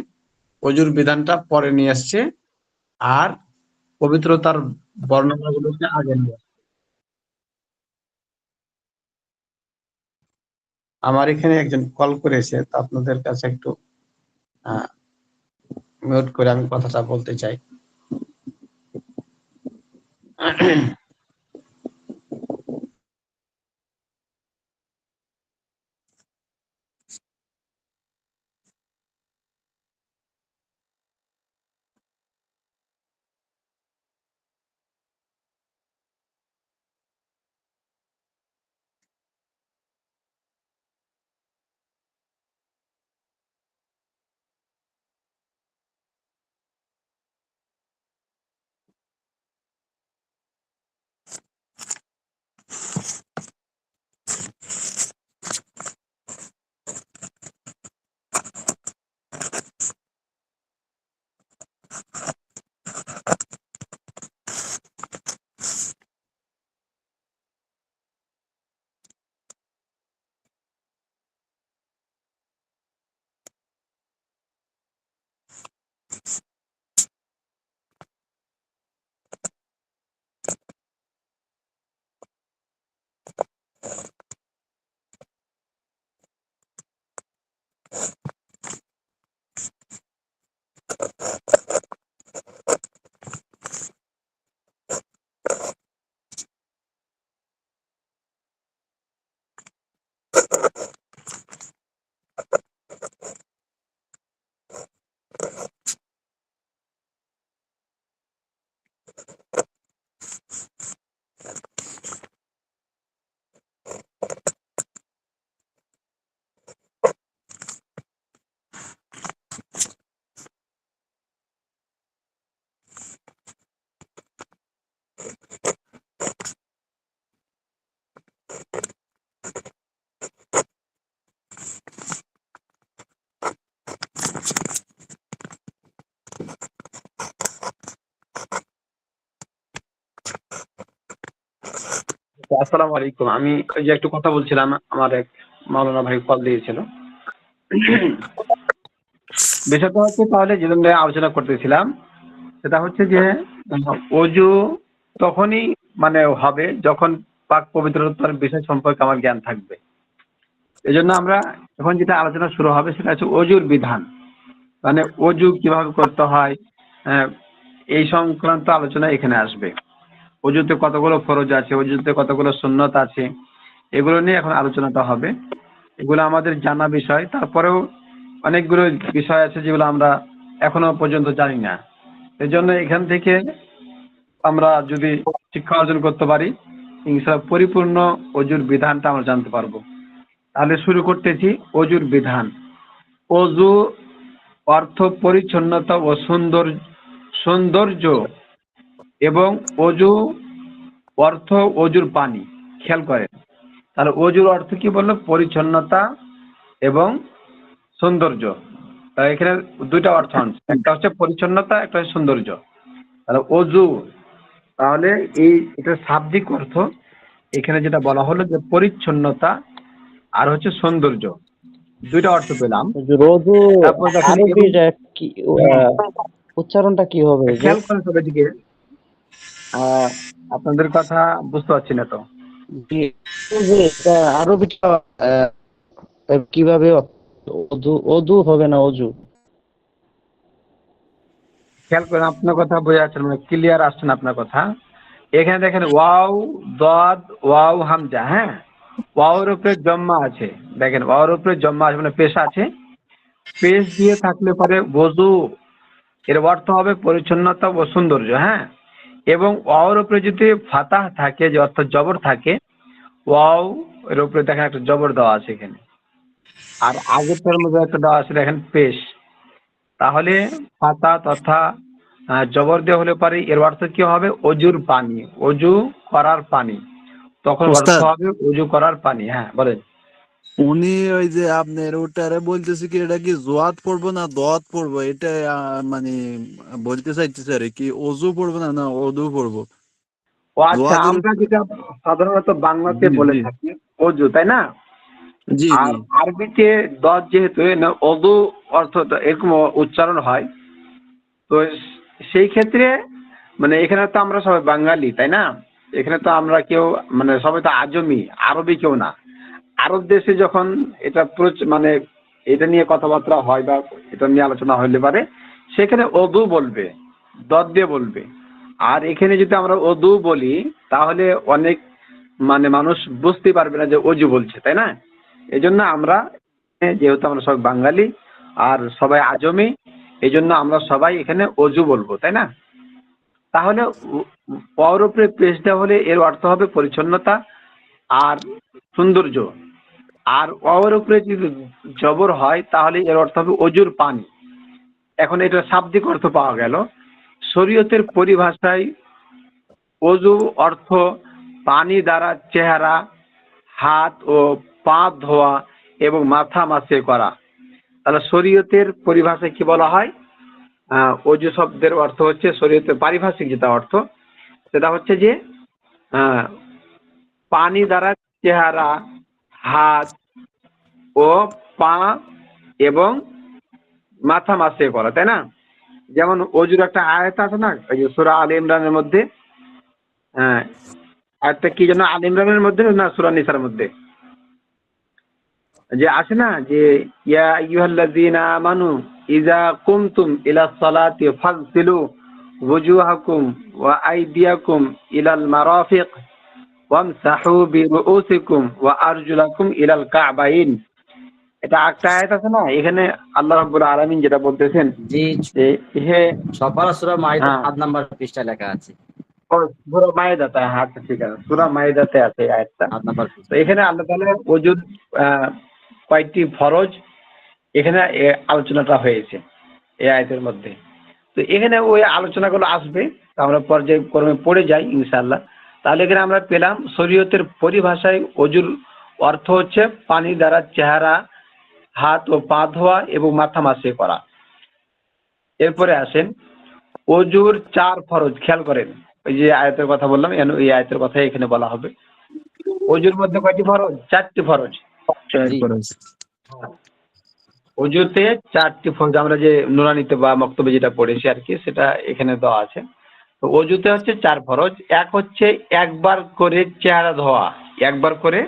S3: অজুর বিধানটা পরে নিয়ে আসছে, আর পবিত্রতার বর্ণনাগুলোকে আগে নিয়ে আসছে। আমার এখানে একজন কল করেছে, তো আপনাদের কাছে একটু মিউট করে আমি কথাটা বলতে চাই।
S10: আসসালামু আলাইকুম। আমি ওই যে একটু কথা বলছিলাম, আমার এক মাওলানা ভাই কল দিয়েছিল। বিষয়টা হচ্ছে তাহলে যে জন্য আলোচনা করতেছিলাম সেটা হচ্ছে যে অজু তখনই মানে হবে যখন পাক পবিত্রতার বিষয় সম্পর্কে আমার জ্ঞান থাকবে। এই জন্য আমরা এখন যেটা আলোচনা শুরু হবে সেটা হচ্ছে অজুর বিধান, মানে অজু কিভাবে করতে হয়, আহ, এই সংক্রান্ত আলোচনা এখানে আসবে। অজুতে কতগুলো ফরজ আছে, অজুতে কতগুলো সুন্নত আছে, এগুলো নিয়ে এখন আলোচনাটা হবে। এগুলো আমাদের জানা বিষয়, তারপরেও অনেকগুলো বিষয় আছে যেগুলো আমরা এখনো পর্যন্ত জানি না। এই জন্য এখান থেকে আমরা যদি শিক্ষা অর্জন করতে পারি, ইনশাআল্লাহ পরিপূর্ণ অজুর বিধানটা আমরা জানতে পারবো। তাহলে শুরু করতেছি অজুর বিধান। অজু অর্থ পরিচ্ছন্নতা ও সৌন্দর্য, এবং অজু অর্থ অজুর পানি। খেয়াল করেন, তাহলে অজুর অর্থ কি বললো? পরিচ্ছন্নতা এবং সৌন্দর্য। তাহলে এখানে দুইটা অর্থ আছে, একটা হচ্ছে পরিচ্ছন্নতা, একটা হচ্ছে সৌন্দর্য। তাহলে অজু, তাহলে এটা শাব্দিক অর্থ এখানে যেটা বলা হলো যে পরিচ্ছন্নতা আর হচ্ছে সৌন্দর্য, দুইটা অর্থ পেলাম।
S11: রোজু
S10: তারপর দেখেন
S11: আরবিটা কি, উচ্চারণটা কি হবে যে?
S10: খেয়াল করেন সবাই দিকে, আপনাদের কথা বুঝতে পারছি না তো।
S11: এটা আরবিটা কিভাবে অজু অজু হবে না অজু?
S10: খেয়াল করেন, আপনার কথা বোঝা যাচ্ছে না, মানে ক্লিয়ার আসছে না আপনার কথা। এখানে দেখেন ওয়াও দদ ওয়াও হামজা, হ্যাঁ, ওয়াওর উপরে জম্মা আছে। দেখেন ওয়াওর উপরে জম্মা আছে মানে পেশ আছে। পেশ দিয়ে থাকলে পরে ওযু, এর অর্থ হবে পরিচ্ছন্নতা ও সৌন্দর্য, হ্যাঁ। এবং ওয়াওর উপরে যদি ফাতাহ থাকে, যে অর্থ জবর থাকে, ওয়াও এর উপরে দেখেন একটা জবর দেওয়া আছে এখানে, আর আগেরটার মধ্যে একটা দেওয়া আছে দেখেন পেশ। তাহলে ফাতা তথা জবর দিয়ে হলে পারে এর অর্থ কি হবে? অজুর পানি, অজু করার পানি। তখন অর্থ
S12: ওস্তাদ,
S10: হবে অজু করার পানি। হ্যাঁ বলেন।
S12: উনি ওই যে আপনার ওটারে বলতেছে কি, এটা কি জোয়াত পড়বো না দোয়াত পড়বো, এটা মানে বলতে চাইতেছে আর কি, অজু পড়বো না না অদু পড়বো।
S10: ও আচ্ছা,
S12: দোয়াতের
S10: আমরা যেটা সাধারণত বাংলাতে
S12: জি
S10: বলে
S12: জি
S10: থাকি অজু, তাই না?
S12: জি
S10: আর
S12: জি
S10: আরবিতে দত যেহেতু অজু অর্থ এরকম উচ্চারণ হয়, তো সেই ক্ষেত্রে মানে এখানে তো আমরা সবাই বাঙালি, তাই না? এখানে তো আমরা কেউ মানে সবাই তো আজমি, আরবি কেউ না। আরব দেশে যখন এটা মানে এটা নিয়ে কথাবার্তা হয় বা এটা নিয়ে আলোচনা হইলে পারে, সেখানে অদু বলবে, দদ দিয়ে বলবে। আর এখানে যদি আমরা অদু বলি তাহলে অনেক মানে মানুষ বুঝতে পারবে না যে অজু বলছে, তাই না? এই জন্য আমরা, যেহেতু আমরা সবাই বাঙালি আর সবাই আজমি, এই জন্য আমরা সবাই এখানে অজু বলবো, তাই না? তাহলে পর উপরে পেশ দেওয়া হলে এর অর্থ হবে পরিচ্ছন্নতা আর সৌন্দর্য। আর অর উপরে যদি জবর হয় তাহলে এর অর্থ হবে অজুর পানি। এখন এটা শাব্দিক অর্থ পাওয়া গেল। শরীয়তের পরিভাষায় অজু অর্থ পানি দ্বারা চেহারা, হাত ও পা ধোয়া এবং মাথা মাসে করা। তাহলে শরীয়তের পরিভাষায় কি বলা হয়? অজু শব্দের অর্থ হচ্ছে, শরীয়তের পারিভাষিক যেটা অর্থ সেটা হচ্ছে যে পানি দ্বারা চেহারা, হাত ও পা এবং মাথা মাসে করা, তাই না? যেমন অজুর একটা আয়াত আছে না, ওই যে সূরা আলে ইমরানের মধ্যে, আয়াতটা কি যেন, আলে ইমরানের মধ্যে না সূরা নিসার মধ্যে যে আছে না, যে ইয়া আইয়ুহাল্লাযীনা আমানু ইযা কুমতুম ইলা সালাতি ফাগসিলু ওয়ুজুহাকুম ওয়া আইদিয়াকুম ইলাল মারাফিক ওয়ামসাহু বিরুউসিকুম ওয়া আরজুলাকুম ইলাল কা'বাইন। এটা একটা আয়াত আছে না, এখানে আল্লাহ রাব্বুল আলামিন যেটা বলতেছেন
S1: জি,
S10: যে হে
S1: সফারা সূরা মাইদা 7 নাম্বার পৃষ্ঠায় লেখা আছে।
S10: সূরা মাইদাতে, হ্যাঁ আচ্ছা ঠিক আছে, সূরা মাইদাতে আছে এই আয়াতটা।
S1: 7 নাম্বার
S10: তো
S1: পৃষ্ঠায়।
S10: এখানে আল্লাহ তাআলা ওযুর কয়েকটি ফরজ এখানে আলোচনাটা হয়েছে এই আয়াতের মধ্যে। তো এখানে ওই আলোচনাগুলো আসবে, আমরা পর্যায়ক্রমে পড়ে যাই ইনশাআল্লাহ। তাহলে এখানে আমরা পেলাম শরীয়তের পরিভাষায় অজুর অর্থ হচ্ছে পানি দ্বারা চেহারা, হাত ও পা ধোয়া এবং মাথা মাসে করা। এরপরে আসেন অজুর 4 ফরজ। খেয়াল করেন, ওই যে আয়াতের কথা বললাম, এই আয়াতের কথা এখানে বলা হবে। অজুর মধ্যে কয়টি ফরজ? 4টি ফরজ।
S1: জি।
S10: অজুতে 4টি ফরজ, আমরা যে নুরানিতে বা মক্তবে যেটা পড়েছি আর কি, সেটা এখানে দেওয়া আছে। তো অজুতে হচ্ছে 4 ফরজ। এক হচ্ছে একবার করে চেহারা ধোয়া, একবার করে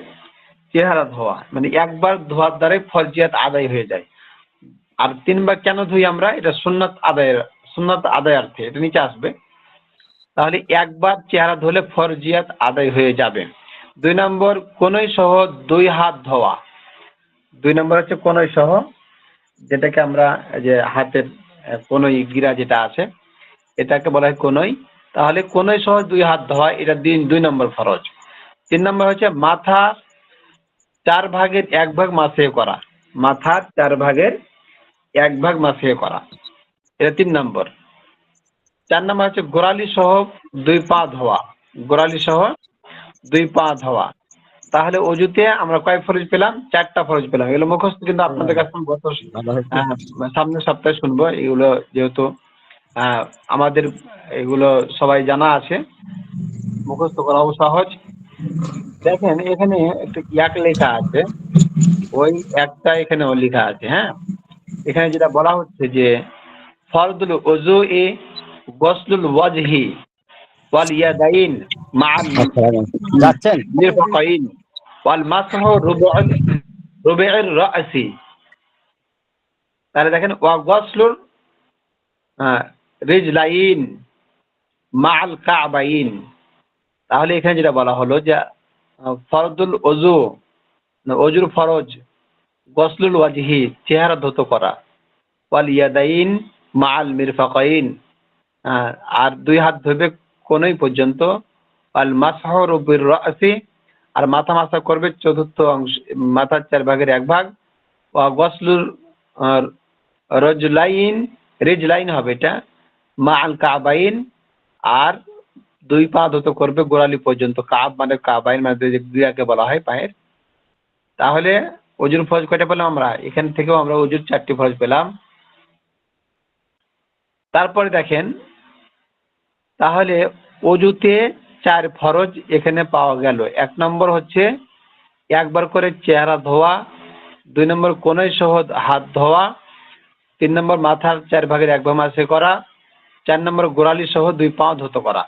S10: চেহারা ধোয়া, মানে একবার ধোয়ার দ্বারাই ফরজিয়াত আদায় হয়ে যায়। আর 3বার কেন ধুই আমরা? এটা সুন্নাত আদায়ার্থে, এটা নিচে আসবে। তাহলে একবার চেহারা ধুলে ফরজিয়াত আদায় হয়ে যাবে। 2 নম্বর কোনই সহ 2 হাত ধোয়া। 2 নম্বর হচ্ছে কোনই সহ, যেটাকে আমরা যে হাতের কোনই গিরা যেটা আছে এটাকে বলা হয় কোনই। তাহলে কোনই সহ 2 হাত ধোয়া, এটা 2 নম্বর ফরজ। 3 নম্বর হচ্ছে মাথা 4 ভাগের 1 ভাগ মাসে করা, মাথার 4 ভাগের 1 ভাগ মাসে করা, এটা 3 নম্বর। 4 নম্বর হচ্ছে গোড়ালি সহ 2 পা ধোয়া, গোড়ালি সহ 2 পা ধোয়া। তাহলে অজুতে আমরা কয় ফরজ পেলাম? 4টা ফরজ পেলাম। এগুলো মুখস্থ কিন্তু আপনাদের কাছে সামনের সপ্তাহে শুনবো এগুলো, যেহেতু আমাদের এগুলো সবাই জানা আছে, মুখস্থ করাও সহজ। দেখেন এখানে একটু এক লেখা আছে, ওই একটা এখানেও লেখা আছে। হ্যাঁ, এখানে যেটা বলা হচ্ছে যে ফরদুল ওযুই গসলুল ওয়াজহি ওয়াল ইয়াদাইন মা'আল
S1: যাচ্ছেন?
S10: মিরফাকাইন ওয়াল মাসহু রুবু'র রা'সি। তাহলে দেখেন ওয়া গসলুল রিজলাইন মা'আল কা'বাইন। তাহলে এখানে যেটা বলা হলো যে ফরদুল ওযু, অজুর ফরজ গসলুল ওয়াজহি, চেহারা ধৌত করা, ওয়াল ইয়াদাইন মা'আল মিরফাকাইন, আর 2 হাত ধোবে কোনই পর্যন্ত, আল মাসহু রুবির রাসি, আর মাথা মাসা করবে চতুর্থ অংশ, মাথার 4 ভাগের 1 ভাগ, ওয়া গসলুল রিজলাইন হবে এটা, মা'আল কা'বাইন, আর 2 পা ধৌত করবে গোড়ালি পর্যন্ত। কাব মানে কাবাইন মানে গিরাকে বলা হয় পায়ের। তাহলে অজুর ফরজ কয়টা পেলাম আমরা? এখান থেকেও আমরা অজুর 4টি ফরজ পেলাম। তারপরে দেখেন, তাহলে অজুতে 4 ফরজ এখানে পাওয়া গেল। 1 নম্বর হচ্ছে একবার করে চেহারা ধোয়া, 2 নম্বর কোনই সহ হাত ধোয়া, 3 নম্বর মাথার 4 ভাগের 1 ভাগ মাসে করা, 4 নম্বর গোড়ালি সহ 2 পা ধৌত করা।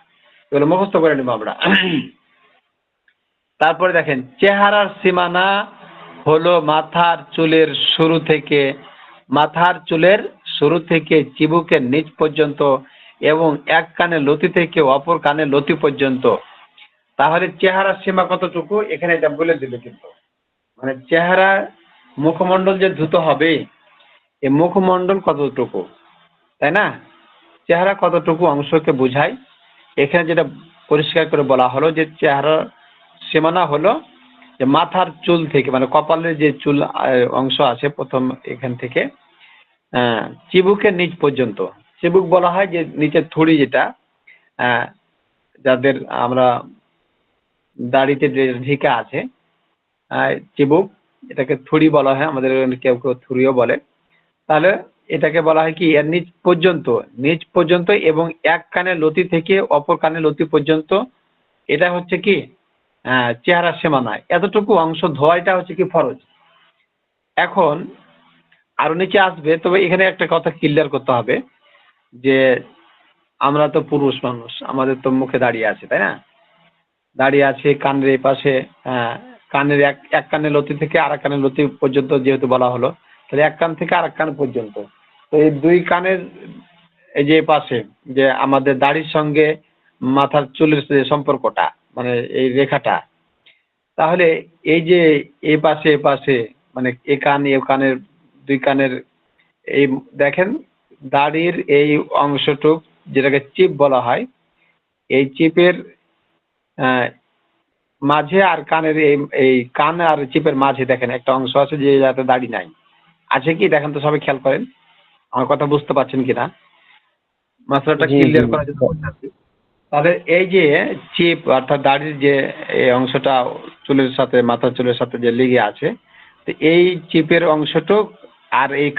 S10: এগুলো মুখস্থ করে নেব আমরা। তারপরে দেখেন চেহারার সীমানা হলো মাথার চুলের শুরু থেকে চিবুকের নিচ পর্যন্ত এবং এক কানের লতি থেকে অপর কানের লতি পর্যন্ত। তাহলে চেহারার সীমা কতটুকু এখানে এটা বলে দিবে, কিন্তু মানে চেহারা মুখমণ্ডল যে ধুত হবে, এই মুখমণ্ডল কতটুকু, তাই না? চেহারা কতটুকু অংশকে বোঝায়, এখানে যেটা পরিষ্কার করে বলা হলো যে চেহারার সীমানা হলো যে মাথার চুল থেকে, মানে কপালের যে চুল অংশ আছে প্রথম এখান থেকে চিবুকের নিচ পর্যন্ত। চিবুক বলা হয় যে নিচের থুড়ি, যেটা যাদের আমরা দাড়িতে যে ঢিকা আছে চিবুক, এটাকে থুড়ি বলা হয়, আমাদের কেউ কেউ থুড়িও বলে। তাহলে এটাকে বলা হয় কি এর নিচ পর্যন্ত এবং এক কানের লতি থেকে অপর কানের লতি পর্যন্ত, এটা হচ্ছে কি চেহারার সীমানা। এতটুকু অংশ ধোয়াটা হচ্ছে কি ফরজ। এখন আরো নিচে আসবে, তবে এখানে একটা কথা ক্লিয়ার করতে হবে যে আমরা তো পুরুষ মানুষ, আমাদের তো মুখে দাঁড়িয়ে আছে, তাই না? দাঁড়িয়ে আছে কানের এই পাশে, কানের এক কানের লতি থেকে আর এক কানের লতি পর্যন্ত যেহেতু বলা হলো, তাহলে এক কান থেকে আর এক কান পর্যন্ত। তো এই 2 কানের এই যে পাশে যে আমাদের দাড়ির সঙ্গে মাথার চুলের যে সম্পর্কটা, মানে এই রেখাটা, তাহলে এই যে এই পাশে মানে এ কানের 2 কানের এই দেখেন দাড়ির এই অংশটুক যেটাকে চিপ বলা হয়, এই চিপের মাঝে আর কানের এই কান আর চিপের মাঝে দেখেন একটা অংশ আছে যে যাতে দাড়ি নাই, আছে কি? দেখেন তো সবাই খেয়াল করেন, আমার কথা বুঝতে পারছেন কিনা, মাত্রাটা ক্লিয়ার করার জন্য বলছি। তাহলে এই যে চিপ অর্থাৎ দাড়ির যে এই অংশটা চুলের সাথে, মাথার চুলের সাথে যে লেগে আছে, তো এই চিপের অংশটুক আর এই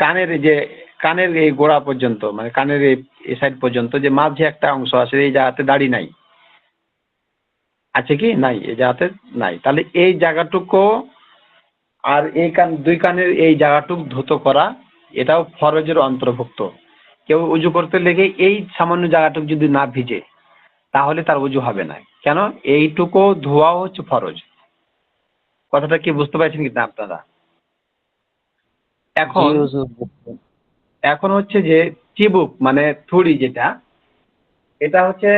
S10: কানের এই গোড়া পর্যন্ত, মানে কানের এই সাইড পর্যন্ত যে মাঝে একটা অংশ আছে এই যাতে দাড়ি নাই, আছে কি? নাই, এই জায়গাতে নাই। তাহলে এই জায়গাটুকু আর এই দুই কানের এই জায়গাটুকু ধুতো করা এটাও ফরজের অন্তর্ভুক্ত। কেউ উজু করতে লেগে এই সামান্য জায়গাটুকু যদি না ভিজে তাহলে তার উজু হবে না। কেন? এইটুকু ধোয়াও হচ্ছে ফরজ। কথাটা কি বুঝতে পারছেন কি না আপনারা?
S6: জি
S10: এখন
S6: হুজুর।
S10: এখন হচ্ছে যে চিবুক মানে থুড়ি যেটা, এটা হচ্ছে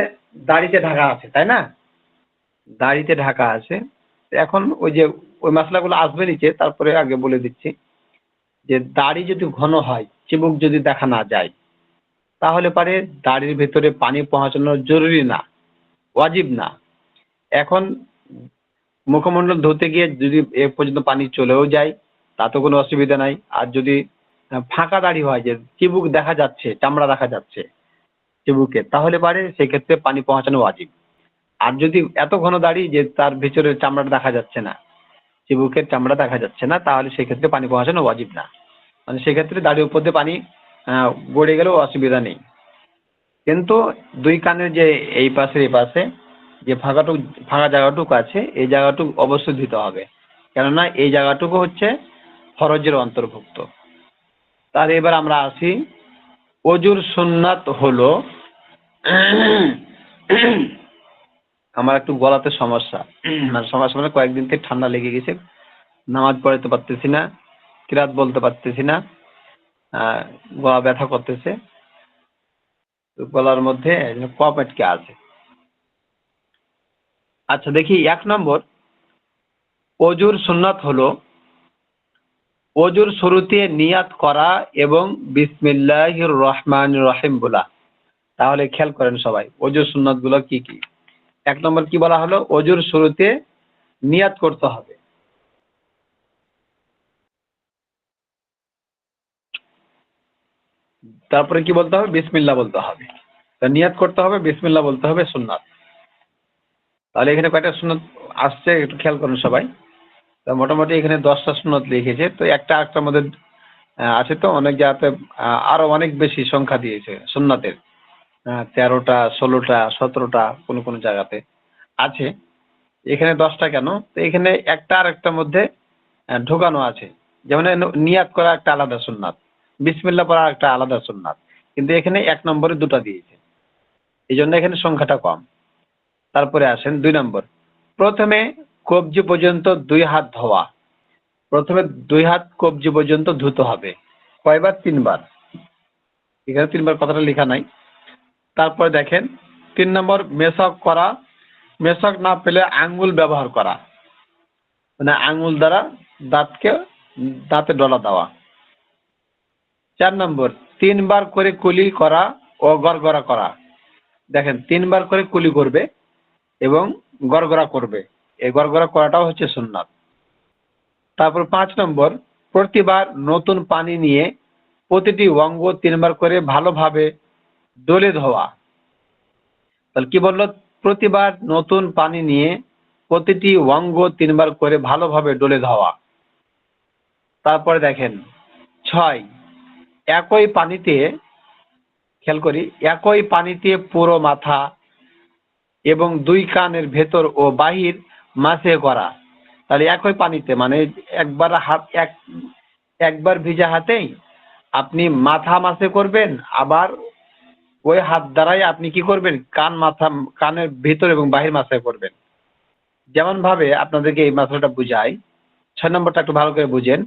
S10: দাড়িতে ঢাকা আছে, তাই না? দাড়িতে ঢাকা আছে। এখন ওই যে ওই মশলাগুলো আসবে নিচে, তারপরে আগে বলে দিচ্ছি যে দাড়ি যদি ঘন হয়, চিবুক যদি দেখা না যায়, তাহলে পারে দাড়ির ভেতরে পানি পৌঁছানো জরুরি না, ওয়াজিব না। এখন মুখমণ্ডল ধুতে গিয়ে যদি এ পর্যন্ত পানি চলেও যায় তাতে কোনো অসুবিধা নাই। আর যদি ফাঁকা দাড়ি হয়, যে চিবুক দেখা যাচ্ছে, চামড়া দেখা যাচ্ছে চিবুকে, তাহলে পারে সেক্ষেত্রে পানি পৌঁছানো ওয়াজিব। আর যদি এত ঘন দাড়ি যে তার ভিতরে চামড়া দেখা যাচ্ছে না, চিবুকের চামড়া দেখা যাচ্ছে না, তাহলে সেক্ষেত্রে পানি পৌঁছানো ওয়াজিব না। মানে সেক্ষেত্রে দাড়ির উপর দিয়ে পানি গড়ে গেলেও অসুবিধা নেই। কিন্তু দুই কানের যে এই পাশে এই পাশে যে ফাঁকা জায়গাটুকু আছে, এই জায়গাটুকু অবশ্যই দিতে হবে, কেননা এই জায়গাটুকু হচ্ছে ফরজের অন্তর্ভুক্ত। তাহলে এবার আমরা আসি, অজুর সুন্নাত হলো আমার একটু গলাতে সমস্যা, মানে সমস্যা মানে কয়েকদিন থেকে ঠান্ডা লেগে গেছে, নামাজ পড়তে পারতেছি না, কিরাত বলতে পারতেছি না, গলা ব্যথা করতেছে, গলার মধ্যে কফ আটকে আছে। আচ্ছা দেখি, 1 নম্বর, অজুর সুন্নাত হলো অজুর শুরুতে নিয়াত করা এবং বিসমিল্লাহির রহমানির রহিম বলা। তাহলে খেয়াল করেন সবাই, অজুর সুন্নাত গুলো কি কি। 1 নম্বর কি বলা হলো? অজুর শুরুতে নিয়াত করতে হবে। তারপরে কি বলতে হবে? বিসমিল্লাহ বলতে হবে। তা নিয়াত করতে হবে, বিসমিল্লাহ বলতে হবে, সুন্নাত। তাহলে এখানে কয়টা সুন্নাত আসছে একটু খেয়াল করুন সবাই। তা মোটামুটি এখানে 10টা সুন্নাত লিখেছে, তো একটা একটার মধ্যে আছে, তো অনেক জায়গাতে আরো অনেক বেশি সংখ্যা দিয়েছে সুন্নাতের, 13টা 16টা 17টা কোন কোন জায়গাতে আছে। এখানে 10টা কেন? তো এখানে একটা আর একটার মধ্যে ঢোকানো আছে। যেমন নিয়াত করা একটা আলাদা সুন্নাত, বিসমিল্লাহ পড়া একটা আলাদা সুন্নাত, কিন্তু এখানে 1 নম্বরে 2টা দিয়েছে, এই জন্য এখানে সংখ্যাটা কম। তারপরে আসেন 2 নম্বর, প্রথমে কবজি পর্যন্ত 2 হাত ধোয়া। প্রথমে 2 হাত কবজি পর্যন্ত ধুতে হবে। কয়বার? 3 বার। এখানে 3 বার কথাটা লেখা নাই। তারপরে দেখেন 3 নম্বর, মেশক করা। মেশক না পেলে আঙ্গুল ব্যবহার করা, মানে আঙ্গুল দ্বারা দাঁতে ডলা দেওয়া। 4 নম্বর, 3 বার করে কুলি করা ও গড়গড়া করা। দেখেন 3 বার করে কুলি করবে এবং গড়গড়া করবে, এই গড়গড়া করাটাও হচ্ছে সুন্নাত। তারপর 5 নম্বর, প্রতিবার নতুন পানি নিয়ে প্রতিটি অঙ্গ 3 বার করে ভালোভাবে ডলে ধোয়া। তাহলে কি বললো? প্রতিবার নতুন পানি নিয়ে প্রতিটি অঙ্গ 3 বার করে ভালোভাবে ডলে ধোয়া। তারপরে দেখেন 6, একই পানিতে, খেয়াল করি, একই পানিতে পুরো মাথা এবং 2 কানের ভেতর ও বাহির মাসে করা। তাহলে একই পানিতে মানে একবার ভিজা হাতেই আপনি মাথা মাসে করবেন, আবার ওই হাত দ্বারাই আপনি কি করবেন? কানের ভেতর এবং বাহির মাসে করবেন। যেমন ভাবে আপনাদেরকে এই মাসাটা বুঝাই, 6 নম্বরটা একটু ভালো করে বুঝেন।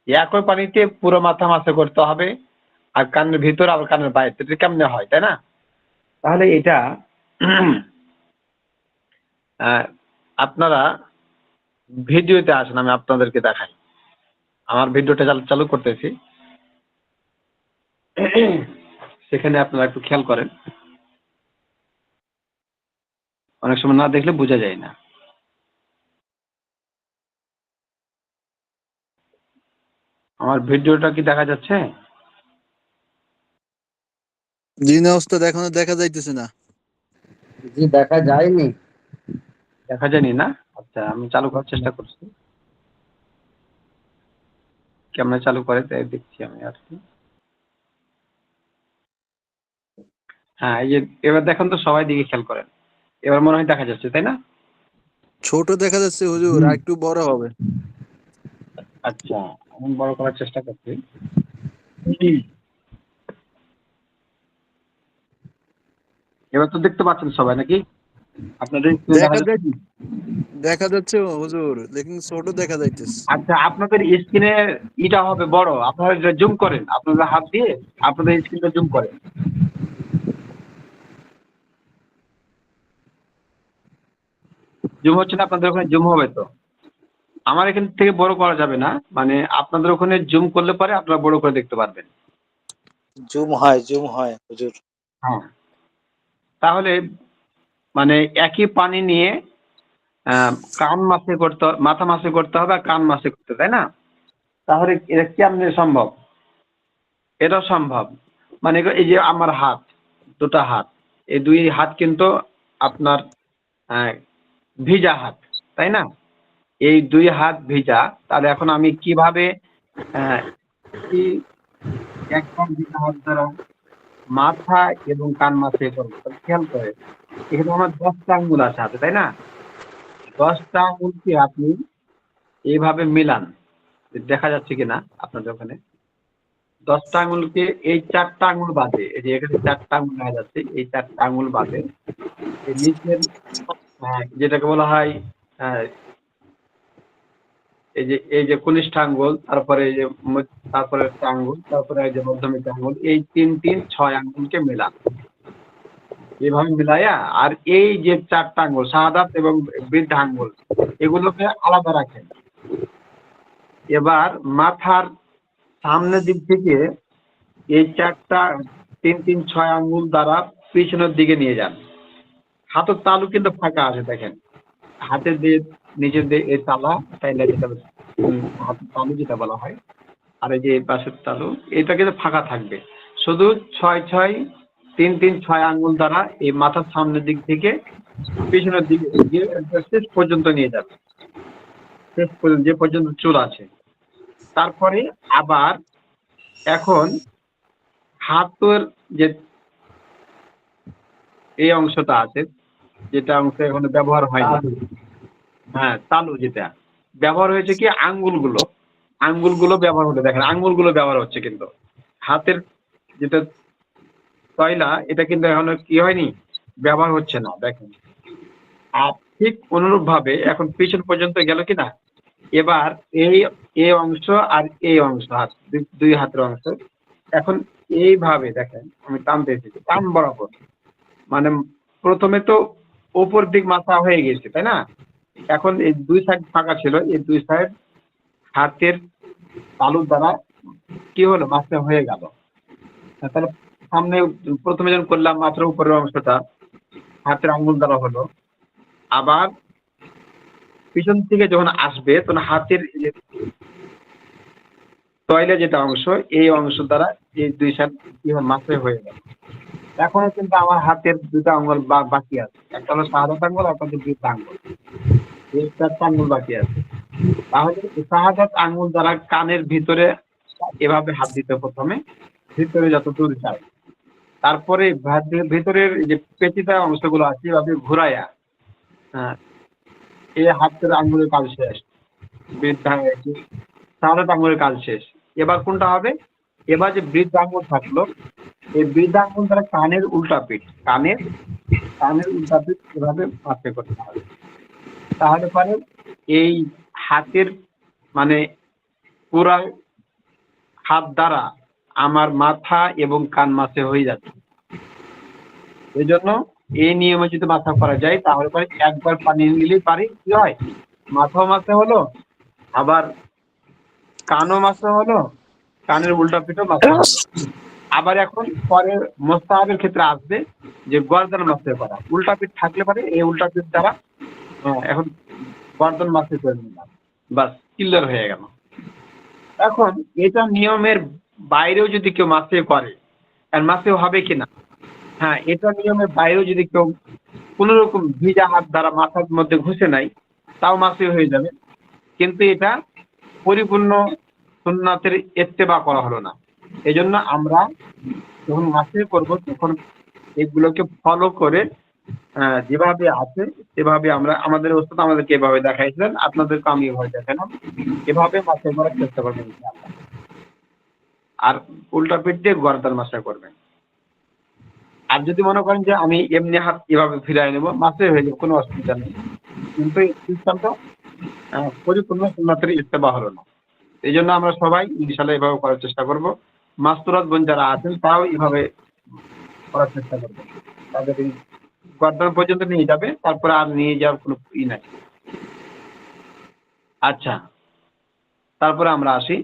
S10: একই পানিতে পুরো মাথা মাসে করতে হবে, আর কানের ভিতর আবার কানের বাইরে, এটা কেমনে হয়, তাই না? তাহলে এটা আপনারা ভিডিওতে আসেন, আমি আপনাদেরকে দেখাই। আমার ভিডিওটা চালু করতেছি, সেখানে আপনারা একটু খেয়াল করেন, অনেক সময় না দেখলে বোঝা যায় না। আমার ভিডিওটা কি দেখা যাচ্ছে?
S12: জি না ওস্তাদ, এখনো দেখা যাইতেছে না।
S1: জি দেখা যায়নি।
S10: দেখা যায়নি না? আচ্ছা, আমি চালু করার চেষ্টা করছি, কেমন চালু করে তাই দেখছি আমি আর কি। হ্যাঁ, এই যে এবার দেখেন তো, সবাই দিকে খেয়াল করেন, এবার মনে হয় দেখা যাচ্ছে, তাই না?
S12: ছোট দেখা যাচ্ছে হুজুর, আর একটু বড় হবে।
S10: আচ্ছা, আমি বড় করার চেষ্টা করছি। এবার তো দেখতে পাচ্ছেন সবাই নাকি? আপনাদের স্ক্রিনে দেখা
S12: দেখা
S10: যাচ্ছে
S12: যাচ্ছে,
S10: কি?
S12: দেখা যাচ্ছে হুজুর, লেকিন ছোট দেখা যাইতেছে।
S10: আচ্ছা, আপনাদের স্ক্রিনে ইটা হবে বড়, আপনারা জুম করেন, আপনাদের হাত দিয়ে আপনাদের স্ক্রিনটা জুম করেন। জুম হচ্ছে না আপনাদের ওখানে? জুম হবে তো। আমার এখান থেকে বড় করা যাবে না, মানে আপনাদের ওখানে জুম করলে পরে আপনারা বড় করে দেখতে পারবেন।
S11: জুম হয় হুজুর।
S10: হ্যাঁ, তাহলে মানে একই পানি নিয়ে কান মাসে করতে, মাথা মাসে করতে হবে আর কান মাসে করতে, তাই না? তাহলে এটা কেমনে সম্ভব? এটা সম্ভব। মানে এই যে আমার হাত, দুটা হাত, এই দুই হাত কিন্তু আপনার ভিজা হাত, তাই না? এই দুই হাত ভিজা, তাহলে এখন আমি কিভাবে এই এক কান ভিজা হাত দ্বারা মাথা এবং কান মাসে করবো? তাহলে খেয়াল করে, এখানে আমার 10টা আঙ্গুল আছে হাতে, তাই না? 10টা আঙ্গুলকে আপনি এইভাবে মিলান, দেখা যাচ্ছে কিনা আপনাদের ওখানে? 10টা আঙ্গুলকে এই 4টা আঙ্গুল বাদে, এই যে এখানে 4টা আঙ্গুল দেখা যাচ্ছে, এই 4টা আঙ্গুল বাদে এই নিচের যেটাকে বলা হয় এই যে কনিষ্ঠ আঙ্গুল, তারপরে এই যে তারপরে একটা আঙ্গুল, তারপরে এই যে মধ্যমিক আঙ্গুল, এই 3 3 6 আঙ্গুলকে মেলান। এইভাবে মিলাইয়া আর এই যে 4টা আঙ্গুল শাহাদাত এবং বৃদ্ধা আঙ্গুল, এগুলোকে আলাদা রাখেন। এবার মাথার সামনের দিক থেকে এই 4টা 3 3 6 আঙ্গুল দ্বারা পিছনের দিকে নিয়ে যান। হাতের তালু কিন্তু ফাঁকা আছে, দেখেন হাতের দিয়ে নিচের দিয়ে এই তালা তাইলে যেটা হাতের তালু যেটা বলা হয়, আর এই যে পাশের তালু এটা কিন্তু ফাঁকা থাকবে। শুধু 6 6 3 3 6 আঙ্গুল দ্বারা এই মাথার সামনের দিক থেকে পিছনের দিকে গিয়ে শেষ পর্যন্ত নিয়ে যাবে, শেষ পর্যন্ত যে পর্যন্ত চুল আছে। তারপরে আবার এখন হাতের যে এই অংশটা আছে, যেটা অংশ এখন ব্যবহার হয় না, হ্যাঁ তালু যেটা ব্যবহার হয়েছে, কি আঙ্গুলগুলো ব্যবহার হলো, দেখেন আঙ্গুলগুলো ব্যবহার হচ্ছে, কিন্তু হাতের যেটা তয়লা এটা কিন্তু এখনো কি হয়নি, ব্যবহার হচ্ছে না, দেখেন। আর ঠিক অনুরূপ ভাবে এখন পিছন পর্যন্ত গেল কিনা, এবার এই অংশ আর এই অংশ, হাত দুই হাতের অংশ এখন এইভাবে দেখেন, আমি টানতে এসেছি, টান বরাবর, মানে প্রথমে তো উপর দিক মাথা হয়ে গেছে, তাই না? এখন এই দুই সাইড ফাঁকা ছিল, এই দুই সাইড হাতের তালুর দ্বারা কি হলো, মাথা হয়ে গেল। তাহলে সামনে প্রথমে যখন করলাম মাথার উপরের অংশটা হাতের আঙ্গুল দ্বারা হলো, আবার পিছন থেকে যখন আসবে তখন হাতের তয়লা যেটা অংশ, এই অংশ দ্বারা এই দুই সাইড কি হয়, মাথায় হয়ে গেল। এখনো কিন্তু আমার হাতের দুটা আঙ্গুল বাকি আছে, একটা হলো শাহাদাত আঙ্গুল, একটা হলো বৃদ্ধ আঙ্গুল, এই 4টা আঙ্গুল বাকি আছে। তাহলে শাহাদাত আঙ্গুল দ্বারা কানের ভিতরে এভাবে হাত দিতে, প্রথমে ভিতরে যত দূর যায়, তারপরে ভিতরের যে পেঁচিটা অংশগুলো আছে এভাবে ঘুরাইয়া এই হাতের আঙ্গুলের কাজ শেষ, বৃদ্ধা শাহাদাত আঙ্গুলের কাজ শেষ। এবার কোনটা হবে? এবার যে বৃদ্ধ আঙ্গুল থাকলো, এই বৃদ্ধ আঙ্গুল দ্বারা কানের উল্টা পিঠ, কানের উল্টা পিঠ এভাবে মাপে করতে হবে। তাহলে পরে এই হাতের মানে পুরা হাত দ্বারা আমার মাথা এবং কান মাসে হয়ে যাচ্ছে। এই জন্য এই নিয়মে যদি মাথা করা যায়, তাহলে পরে একবার পানি নিলেই পারি, কি হয়, মাথাও মাসে হলো, আবার কানও মাসে হলো, কানের উল্টা পিঠও মাসে হলো। আবার এখন পরে মোস্তাহাবের ক্ষেত্রে আসবে যে গর্দন মাসে করা, উল্টা পিঠ থাকলে পারে এই উল্টা পিঠ দ্বারা এখন গর্দন মাসে করে নিলাম, বাস ক্লিয়ার হয়ে গেল। এখন এটা নিয়মের বাইরেও যদি কেউ মাসে করে, আর মাসেও হবে কিনা, হ্যাঁ এটা নিয়মের বাইরেও যদি কেউ কোন রকম ভিজা হাত দ্বারা মাথার মধ্যে ঘুষে নাই, তাও মাসে হয়ে যাবে, কিন্তু এটা পরিপূর্ণ সুন্নাতের ইত্তেবা করা হলো না। এই জন্য আমরা যখন মাসে করব তখন এগুলোকে ফলো করে যেভাবে আছে সেভাবে আমরা আমাদের ওস্তাদ আমাদেরকে এভাবে দেখাইছিলেন, আপনাদেরকে আমি এভাবে দেখালাম, এভাবে মাথায় করার চেষ্টা করবেন ইনশাআল্লাহ। আর উল্টা পিঠ দিয়ে গর্দান মাসা করবেন। আর যদি মনে করেন যে আমি এমনি হাত এভাবে ফিরাই নেবো, মাসে হয়ে যাবে, কোনো অসুবিধা নেই। কিন্তু এই সিস্টেমটা পরিপূর্ণ সুন্নাতের ইত্তেবা হলো না। এই জন্য আমরা সবাই ইনশাআল্লাহ এভাবে করার চেষ্টা করব। মাস্তুরাত বোন যারা আছেন তারাও এভাবে করার চেষ্টা করবেন। তাদের এই গর্দান পর্যন্ত নিয়ে যাবে, তারপরে আর নিয়ে যাওয়ার কোনো ই নাই। আচ্ছা, তারপরে আমরা আসি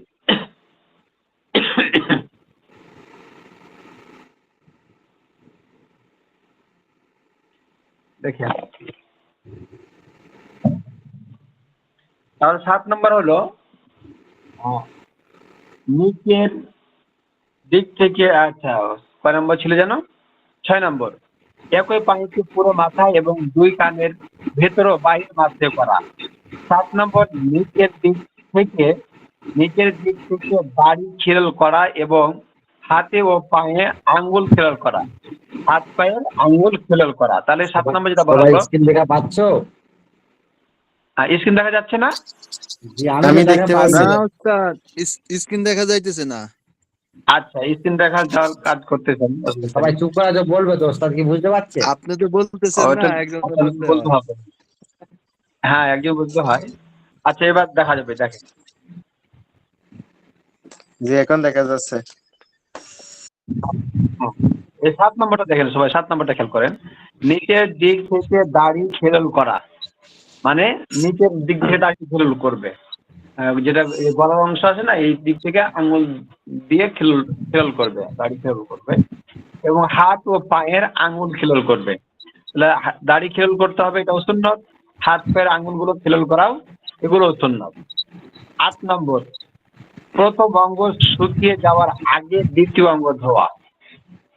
S10: দেখেন, তাহলে 7 নম্বর হলো নিচের দিক থেকে, আচ্ছা কয় নম্বর ছিল যেন, 6 নম্বর, একই পানিতে পুরো মাথা এবং 2 কানের ভেতর ও বাইরে মাঝে করা। 7 নম্বর, নিচের দিক থেকে দাড়ি খিলাল করা এবং হাতে ও পায়ে আঙ্গুল খিলাল করা, হাত পায়ের আঙ্গুল খিলাল করা। তাহলে 7 নম্বর যেটা বলা হলো,
S1: স্ক্রিন দেখা পাচ্ছো?
S10: স্ক্রিন দেখা যাচ্ছে না?
S1: জি,
S12: আমি
S1: তো
S12: দেখতে
S1: দেখা
S12: পাচ্ছি
S1: পাচ্ছি।
S12: না উস্তাদ, স্ক্রিন দেখা যাইতেছে না।
S10: আচ্ছা, স্ক্রিন দেখা যাওয়ার কাজ করতেছেন,
S1: সবাই চুপ করা যে বলবে তো, ওস্তাদ কি বুঝতে পারছে?
S12: আপনি তো বলতেছেন না,
S10: ওটা
S12: একজন
S10: বলতে হবে। হ্যাঁ, একজন বলতে হয়। আচ্ছা, এবার দেখা যাবে, দেখেন।
S3: জি এখন দেখা যাচ্ছে।
S10: এই 7 নম্বরটা দেখেন সবাই, 7 নম্বরটা খেয়াল করেন। নিচের দিক থেকে দাড়ি খেলাল করা, মানে নিচের দিক থেকে দাড়ি খেলাল করবে, যেটা এই গলার অংশ আছে না, এই দিক থেকে আঙ্গুল দিয়ে খেলাল করবে, দাড়ি খেলাল করবে, এবং হাত ও পায়ের আঙ্গুল খেলাল করবে। তাহলে দাড়ি খেলাল করতে হবে, এটাও সুন্নত। হাত পায়ের আঙ্গুলগুলো খেলাল করাও, এগুলোও সুন্নত। 8 নম্বর, প্রথম অঙ্গ শুকিয়ে যাওয়ার আগে দ্বিতীয় অঙ্গ ধোয়া।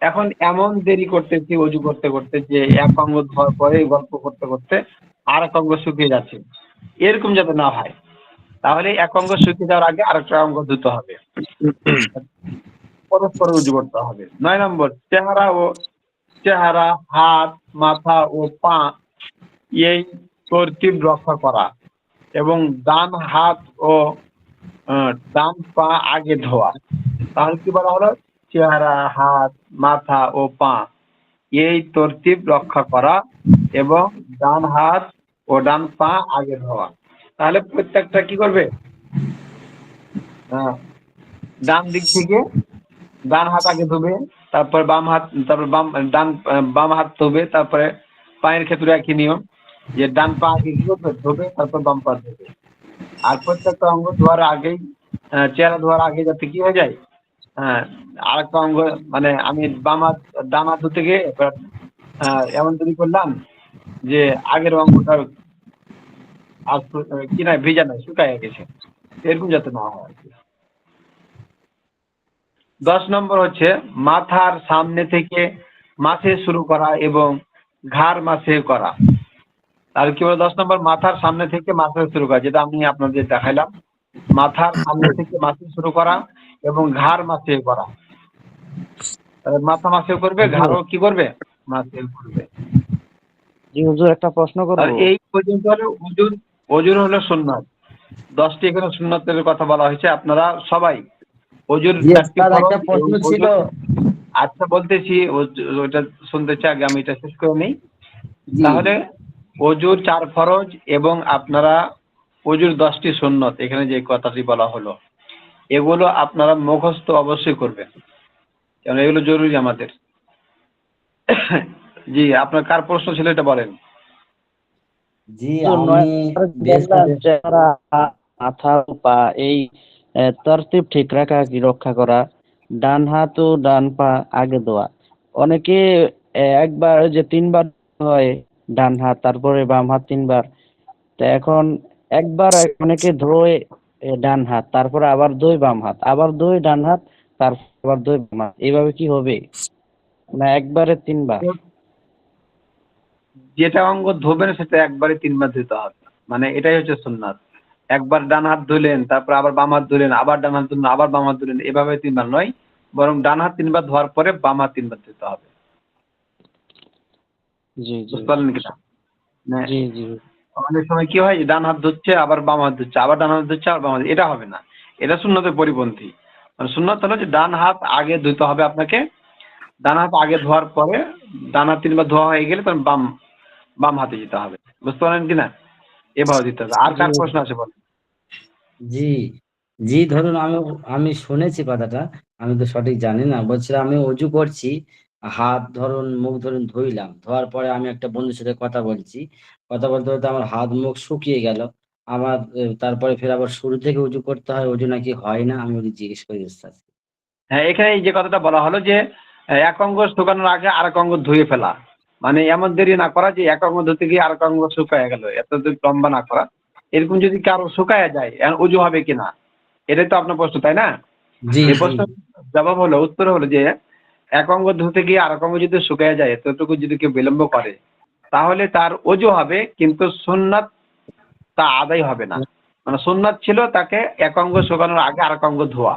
S10: এখন এমন দেরি করতেছি অজু করতে করতে যে এক অঙ্গ ধোয়ার পরে গল্প করতে করতে আর এক অঙ্গ শুকিয়ে যাচ্ছে, এরকম যাতে না হয়। তাহলে এক অঙ্গ শুকিয়ে যাওয়ার আগে আরেকটা অঙ্গ ধুতে হবে, পরস্পর উজু করতে হবে। 9 নম্বর, চেহারা, হাত, মাথা ও পা এই তরতিব রক্ষা করা এবং ডান হাত ও ডান পা আগে ধোয়া। তাহলে কি বলা হলো? চেহারা, হাত, মাথা ও পা এই তরতিব রক্ষা করা এবং ডান হাত ও ডান পা আগে ধোয়া। তাহলে প্রত্যেকটা কি করবে? ডান দিক থেকে ডান হাত আগে ধোবে, তারপর বাম হাত, তারপর বাম হাত ধোবে, তারপরে পায়ের ক্ষেত্রে একই নিয়ম, যে ডান পা আগে ধোবে, তারপর বাম পা ধোবে। আর প্রত্যেকটা অঙ্গ ধোয়ার আগেই, চেহারা ধোয়ার আগে যাতে কি হয়ে যায়, আরেকটা অঙ্গ, মানে আমি ডান হাত ধুতে গিয়ে এমন তৈরি করলাম যে আগের অঙ্গটা কি না ভিজা নয়, শুকায় গেছে, এরকম যাতে না হয়। 10 নম্বর হচ্ছে মাথার সামনে থেকে মাসে শুরু করা এবং ঘাড় মাসে করা। তাহলে কি বলে 10 নম্বর, মাথার সামনে থেকে মাসে শুরু করা, যেটা আমি আপনাদের দেখাইলাম, মাথার সামনে থেকে মাসে শুরু করা এবং ঘাড় মাসে করা। মাথা মাসে করবে, ঘাড়ও কি করবে? মাসে করবে।
S11: জি হুজুর, একটা প্রশ্ন
S10: আর
S11: করব।
S10: এই পর্যন্ত হলো অজুর হলো সুন্নাত। 10টি এখানে সুন্নাতের কথা বলা হয়েছে। আপনারা সবাই অজুর
S1: একটা প্রশ্ন ছিল।
S10: আচ্ছা, বলতেছি, ওইটা শুনতে চাই আগে, আমি এটা শেষ করে নিই। তাহলে অজুর 4 ফরজ এবং আপনারা অজুর 10টি সুন্নত, এখানে যে কথাটি বলা হলো, এগুলো আপনারা মুখস্থ অবশ্যই করবেন, কারণ এগুলো জরুরি আমাদের। জি, আপনার কার প্রশ্ন ছিল এটা বলেন।
S1: জি, আমি
S11: চেহারা, মাথা, পা এই তরতিব ঠিক রাখা, কি রক্ষা করা, ডান হাত ও ডান পা আগে দেওয়া। অনেকে একবার যে 3বার হয় ডান হাত, তারপরে বাম হাত 3বার। তো এখন একবার অনেকে ধোয় ডান হাত, তারপরে আবার ধোয় বাম হাত, আবার ধোয় ডান হাত, তারপর আবার ধোয় বাম হাত। এইভাবে কি হবে না একবারে 3বার?
S10: যেটা অঙ্গ ধোবেন সেটা একবারে 3বার ধুতে হবে, মানে এটাই হচ্ছে সুন্নাত। একবার ডান হাত ধুলেন, তারপর আবার বাম হাত ধুলেন, আবার ডান হাত ধুলেন, আবার বাম হাত ধুলেন, এভাবে 3বার নয়, বরং ডান হাত 3বার ধোয়ার পরে বাম হাত 3বার ধুতে হবে।
S11: জি জি
S10: বুঝতে পারলেন কিনা? মানে
S11: জি জি
S10: অনেক সময় কি হয়, ডান হাত ধুচ্ছে আবার বাম হাত ধুচ্ছে, আবার ডান হাত ধুচ্ছে আবার বাম হাত, এটা হবে না, এটা সুন্নতের পরিপন্থী। মানে সুন্নত হলো যে ডান হাত আগে ধুতে হবে আপনাকে, ডান হাত আগে ধোয়ার পরে ডান হাত 3 বার ধোয়া হয়ে গেলে তখন বাম বাম হাতে যেতে হবে। বুঝতে পারলেন কিনা? এভাবে দিতে হবে। আর
S11: জি
S10: কার প্রশ্ন আছে বলেন?
S1: জি, জি, ধরুন আমি আমি শুনেছি কথাটা, আমি তো সঠিক জানি না। বলছিলাম আমি অজু করছি, হাত ধরুন মুখ ধরুন ধুইলাম, ধোয়ার পরে আমি একটা বন্ধুর সাথে কথা বলছি, কথা বলতে বলতে আমার হাত মুখ শুকিয়ে গেল। আমার তারপরে ফের আবার শুরু থেকে উজু করতে হয়, অজু নাকি হয় না, আমি ওটা জিজ্ঞেস করে চাচ্ছি।
S10: হ্যাঁ, এখানে এই যে কথাটা বলা হলো যে এক অঙ্গ শুকানোর আগে আরেক অঙ্গ ধুয়ে ফেলা, মানে এমন দেরি না করা যে এক অঙ্গ ধুতে গিয়ে আরেক অঙ্গ শুকায় গেল, এত লম্বা না করা। এরকম যদি কারো শুকায় যায় এখন উজু হবে কিনা, এটাই তো আপনার প্রশ্ন, তাই না?
S1: জি,
S10: এই
S1: জি,
S10: প্রশ্ন জবাব হলো, উত্তর হলো যে এক অঙ্গ ধুতে গিয়ে আরেক অঙ্গ যদি শুকায় যায়, এতটুকু যদি কেউ বিলম্ব করে তাহলে তার অজু হবে, কিন্তু সুন্নাত তা আদায় হবে না। মানে সুন্নাত ছিল তাকে এক অঙ্গ শুকানোর আগে আরেক অঙ্গ ধোয়া,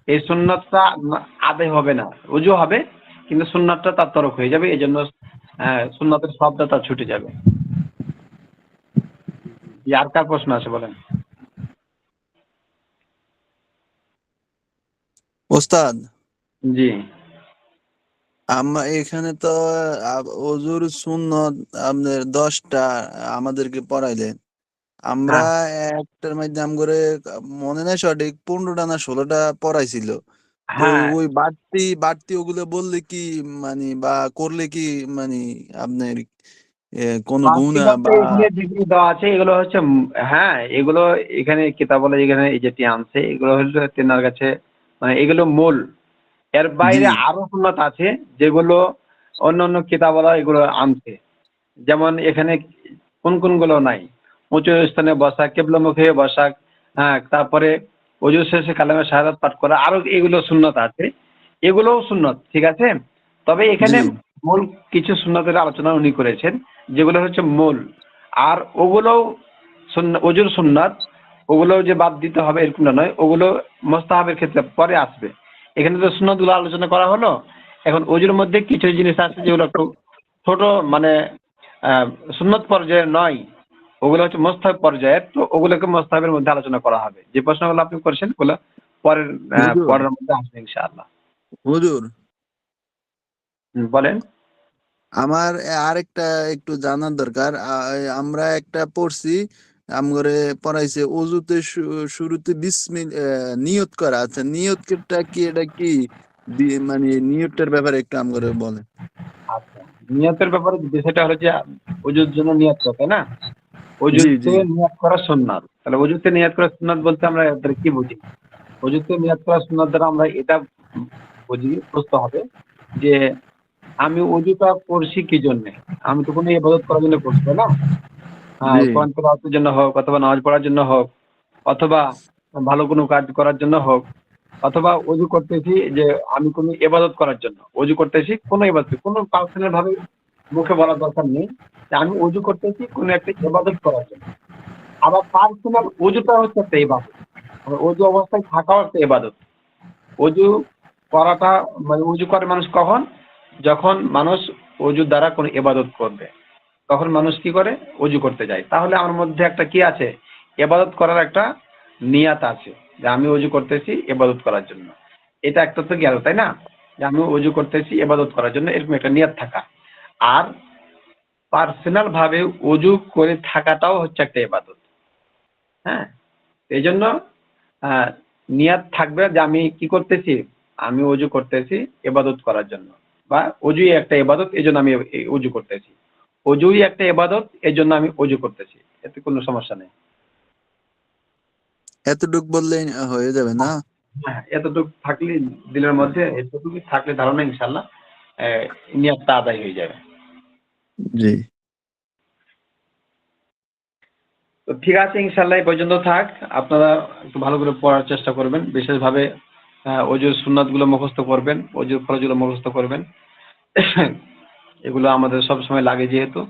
S10: এই সুন্নাতটা আদায় হবে না, অজু হবে কিন্তু সুন্নাতটা তার তরক হয়ে যাবে, এই জন্য সুন্নাতের সবটা তার ছুটে যাবে। জি, আর কার প্রশ্ন আছে বলেন?
S12: ওস্তাদ,
S10: জি
S12: আমরা এখানে তো অজুর সুন্নত আপনার 10টা আমাদেরকে পড়াইলেন। আমরা
S10: হ্যাঁ
S12: একটার মধ্যে আম করে মনে নাই সঠিক 15টা না 16টা পড়াইছিল। তো
S10: হ্যাঁ,
S12: ওই বাড়তি বাড়তি ওগুলো বললে কি মানে বা করলে কি মানে আপনার কোনো
S10: বাড়তি
S12: গুণা
S10: বলতে
S12: বা
S10: এখানে যেগুলো দেওয়া আছে এগুলো হচ্ছে হ্যাঁ, এগুলো এখানে কিতাবলে এখানে এই যেটি আনছে এগুলো হলো তেনার কাছে, মানে এগুলো মূল। এর
S12: জি
S10: বাইরে আরো সুন্নাত আছে যেগুলো অন্য অন্য কিতাবলা এগুলো আনছে। যেমন এখানে কোন কোনগুলো নাই, উঁচু স্থানে বসা, কেবলামুখে বসা, হ্যাঁ, তারপরে অজু শেষে কালামে শাহাদাত পাঠ করা, আরো এগুলো সুন্নত আছে, এগুলোও সুন্নত, ঠিক আছে। তবে এখানে
S12: জি
S10: মূল কিছু সুন্নতের আলোচনা উনি করেছেন যেগুলো হচ্ছে মূল, আর ওগুলোও অজুর সুন্নাত, ওগুলো যে বাদ দিতে হবে এরকমটা নয়, ওগুলো মোস্তাহাবের ক্ষেত্রে পরে আসবে। এখানে তো সুন্নতগুলো আলোচনা করা হলো, এখন অজুর মধ্যে কিছু জিনিস আছে যেগুলো একটু ছোট, মানে আহ, সুন্নত পর্যায়ে নয়, ওগুলো হচ্ছে মোস্তাহাব পর্যায়ের, তো ওগুলোকে মোস্তাহাবের মধ্যে আলোচনা করা হবে। যে প্রশ্নগুলো আপনি করেছেন ওগুলো পরের
S12: হুজুর
S10: পরের মধ্যে আসবে ইনশাআল্লাহ।
S12: হুজুর
S10: বলেন।
S12: আমার আরেকটা একটু জানার দরকার। আমরা একটা পড়ছি আমগরে পড়াইছে অজুতে শুরুতে নিয়ত করা আছে। নিয়তটা কি, এটা কি মানে নিয়তটার ব্যাপারে একটু আমগরে বলেন।
S10: আচ্ছা, নিয়তের ব্যাপারে বিষয়টা হলো যে অজুর জন্য নিয়ত করতে না,
S12: জি
S10: অজুতে
S12: জি
S10: নিয়ত করা সুন্নাত। তাহলে অজুতে নিয়ত করা সুন্নাত বলতে আমরা এর কি বুঝি? অজুতে নিয়ত করা সুন্নাত দ্বারা আমরা এটা বুঝতে হবে যে আমি অজুটা করছি কি জন্যে? আমি তো কোনো ইবাদত করার জন্য করছি, তাই না? হ্যাঁ,
S12: জি
S10: কোরআন তেলাওয়াতের জন্য হোক, অথবা নামাজ পড়ার জন্য হোক, অথবা ভালো কোনো কাজ করার জন্য হোক, অথবা অজু করতেছি যে আমি কোনো ইবাদত করার জন্য অজু করতেছি, কোনো ইবাদত, কোনো পার্সোনাল ভাবে মুখে বলার দরকার নেই যে আমি অজু করতেছি কোনো একটা ইবাদত করার জন্য। আবার পার্সোনাল অজুটা হচ্ছে একটা ইবাদত, আবার অজু অবস্থায় থাকাও একটা ইবাদত। অজু করাটা, মানে অজু করে মানুষ কখন? যখন মানুষ অজুর দ্বারা কোনো ইবাদত করবে, তখন মানুষ কি করে? অজু করতে যায়। তাহলে আমার মধ্যে একটা কি আছে? ইবাদত করার একটা নিয়াত আছে, যে আমি অজু করতেছি ইবাদত করার জন্য। এটা একটা তো গেল, তাই না? যে আমি অজু করতেছি ইবাদত করার জন্য, এরকম একটা নিয়াত থাকা। আর পার্সোনাল ভাবে অজু করে থাকাটাও হচ্ছে একটা ইবাদত। হ্যাঁ, এই জন্য আহ, নিয়াত থাকবে যে আমি কি করতেছি? আমি অজু করতেছি ইবাদত করার জন্য, বা অজুই একটা ইবাদত এই জন্য আমি এই অজু করতেছি। অজুই একটা ইবাদত এই জন্য আমি অজু করতেছি, এতে কোনো সমস্যা নেই।
S12: এতটুক বললে হয়ে যাবে না?
S10: হ্যাঁ, এতটুকু থাকলে দিলের মধ্যে এতটুকু থাকলে ধারণা ইনশাল্লাহ নিয়াতটা আদায় হয়ে যাবে।
S12: জি
S10: তো ঠিক আছে, ইনশাল্লাহ এই পর্যন্ত থাক। আপনারা একটু ভালো করে পড়ার চেষ্টা করবেন, বিশেষভাবে অজুর সুন্নাত গুলো মুখস্থ করবেন, অজুর ফরজগুলো মুখস্থ করবেন। এগুলো আমাদের সব সময় লাগে, যেহেতু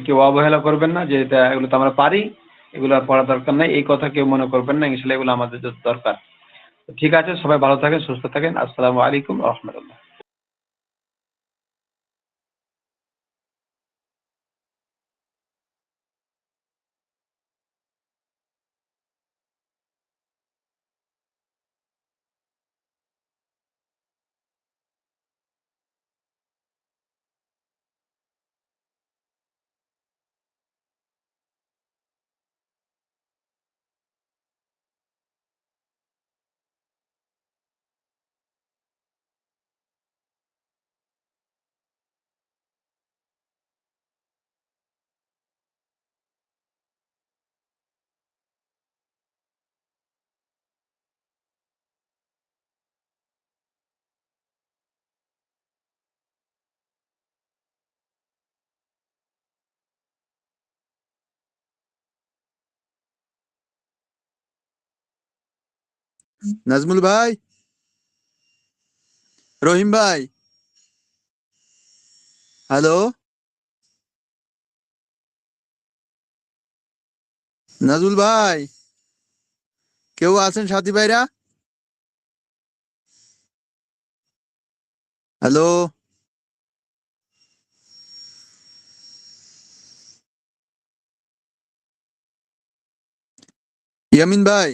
S10: কেউ অবহেলা করবেন না যে এটা এগুলো তো আমরা পারি, এগুলো আর পড়ার দরকার নাই, এই কথা কেউ মনে করবেন না। ইনশাল্লাহ এগুলো আমাদের দরকার। তো ঠিক আছে, সবাই ভালো থাকেন, সুস্থ থাকেন। আসসালামু আলাইকুম রহমতুল্লাহ।
S12: নাজমুল ভাই, রহিম ভাই, হ্যালো, নাজমুল ভাই, কেউ আছেন সাথী ভাইরা? হ্যালো, ইয়ামিন ভাই,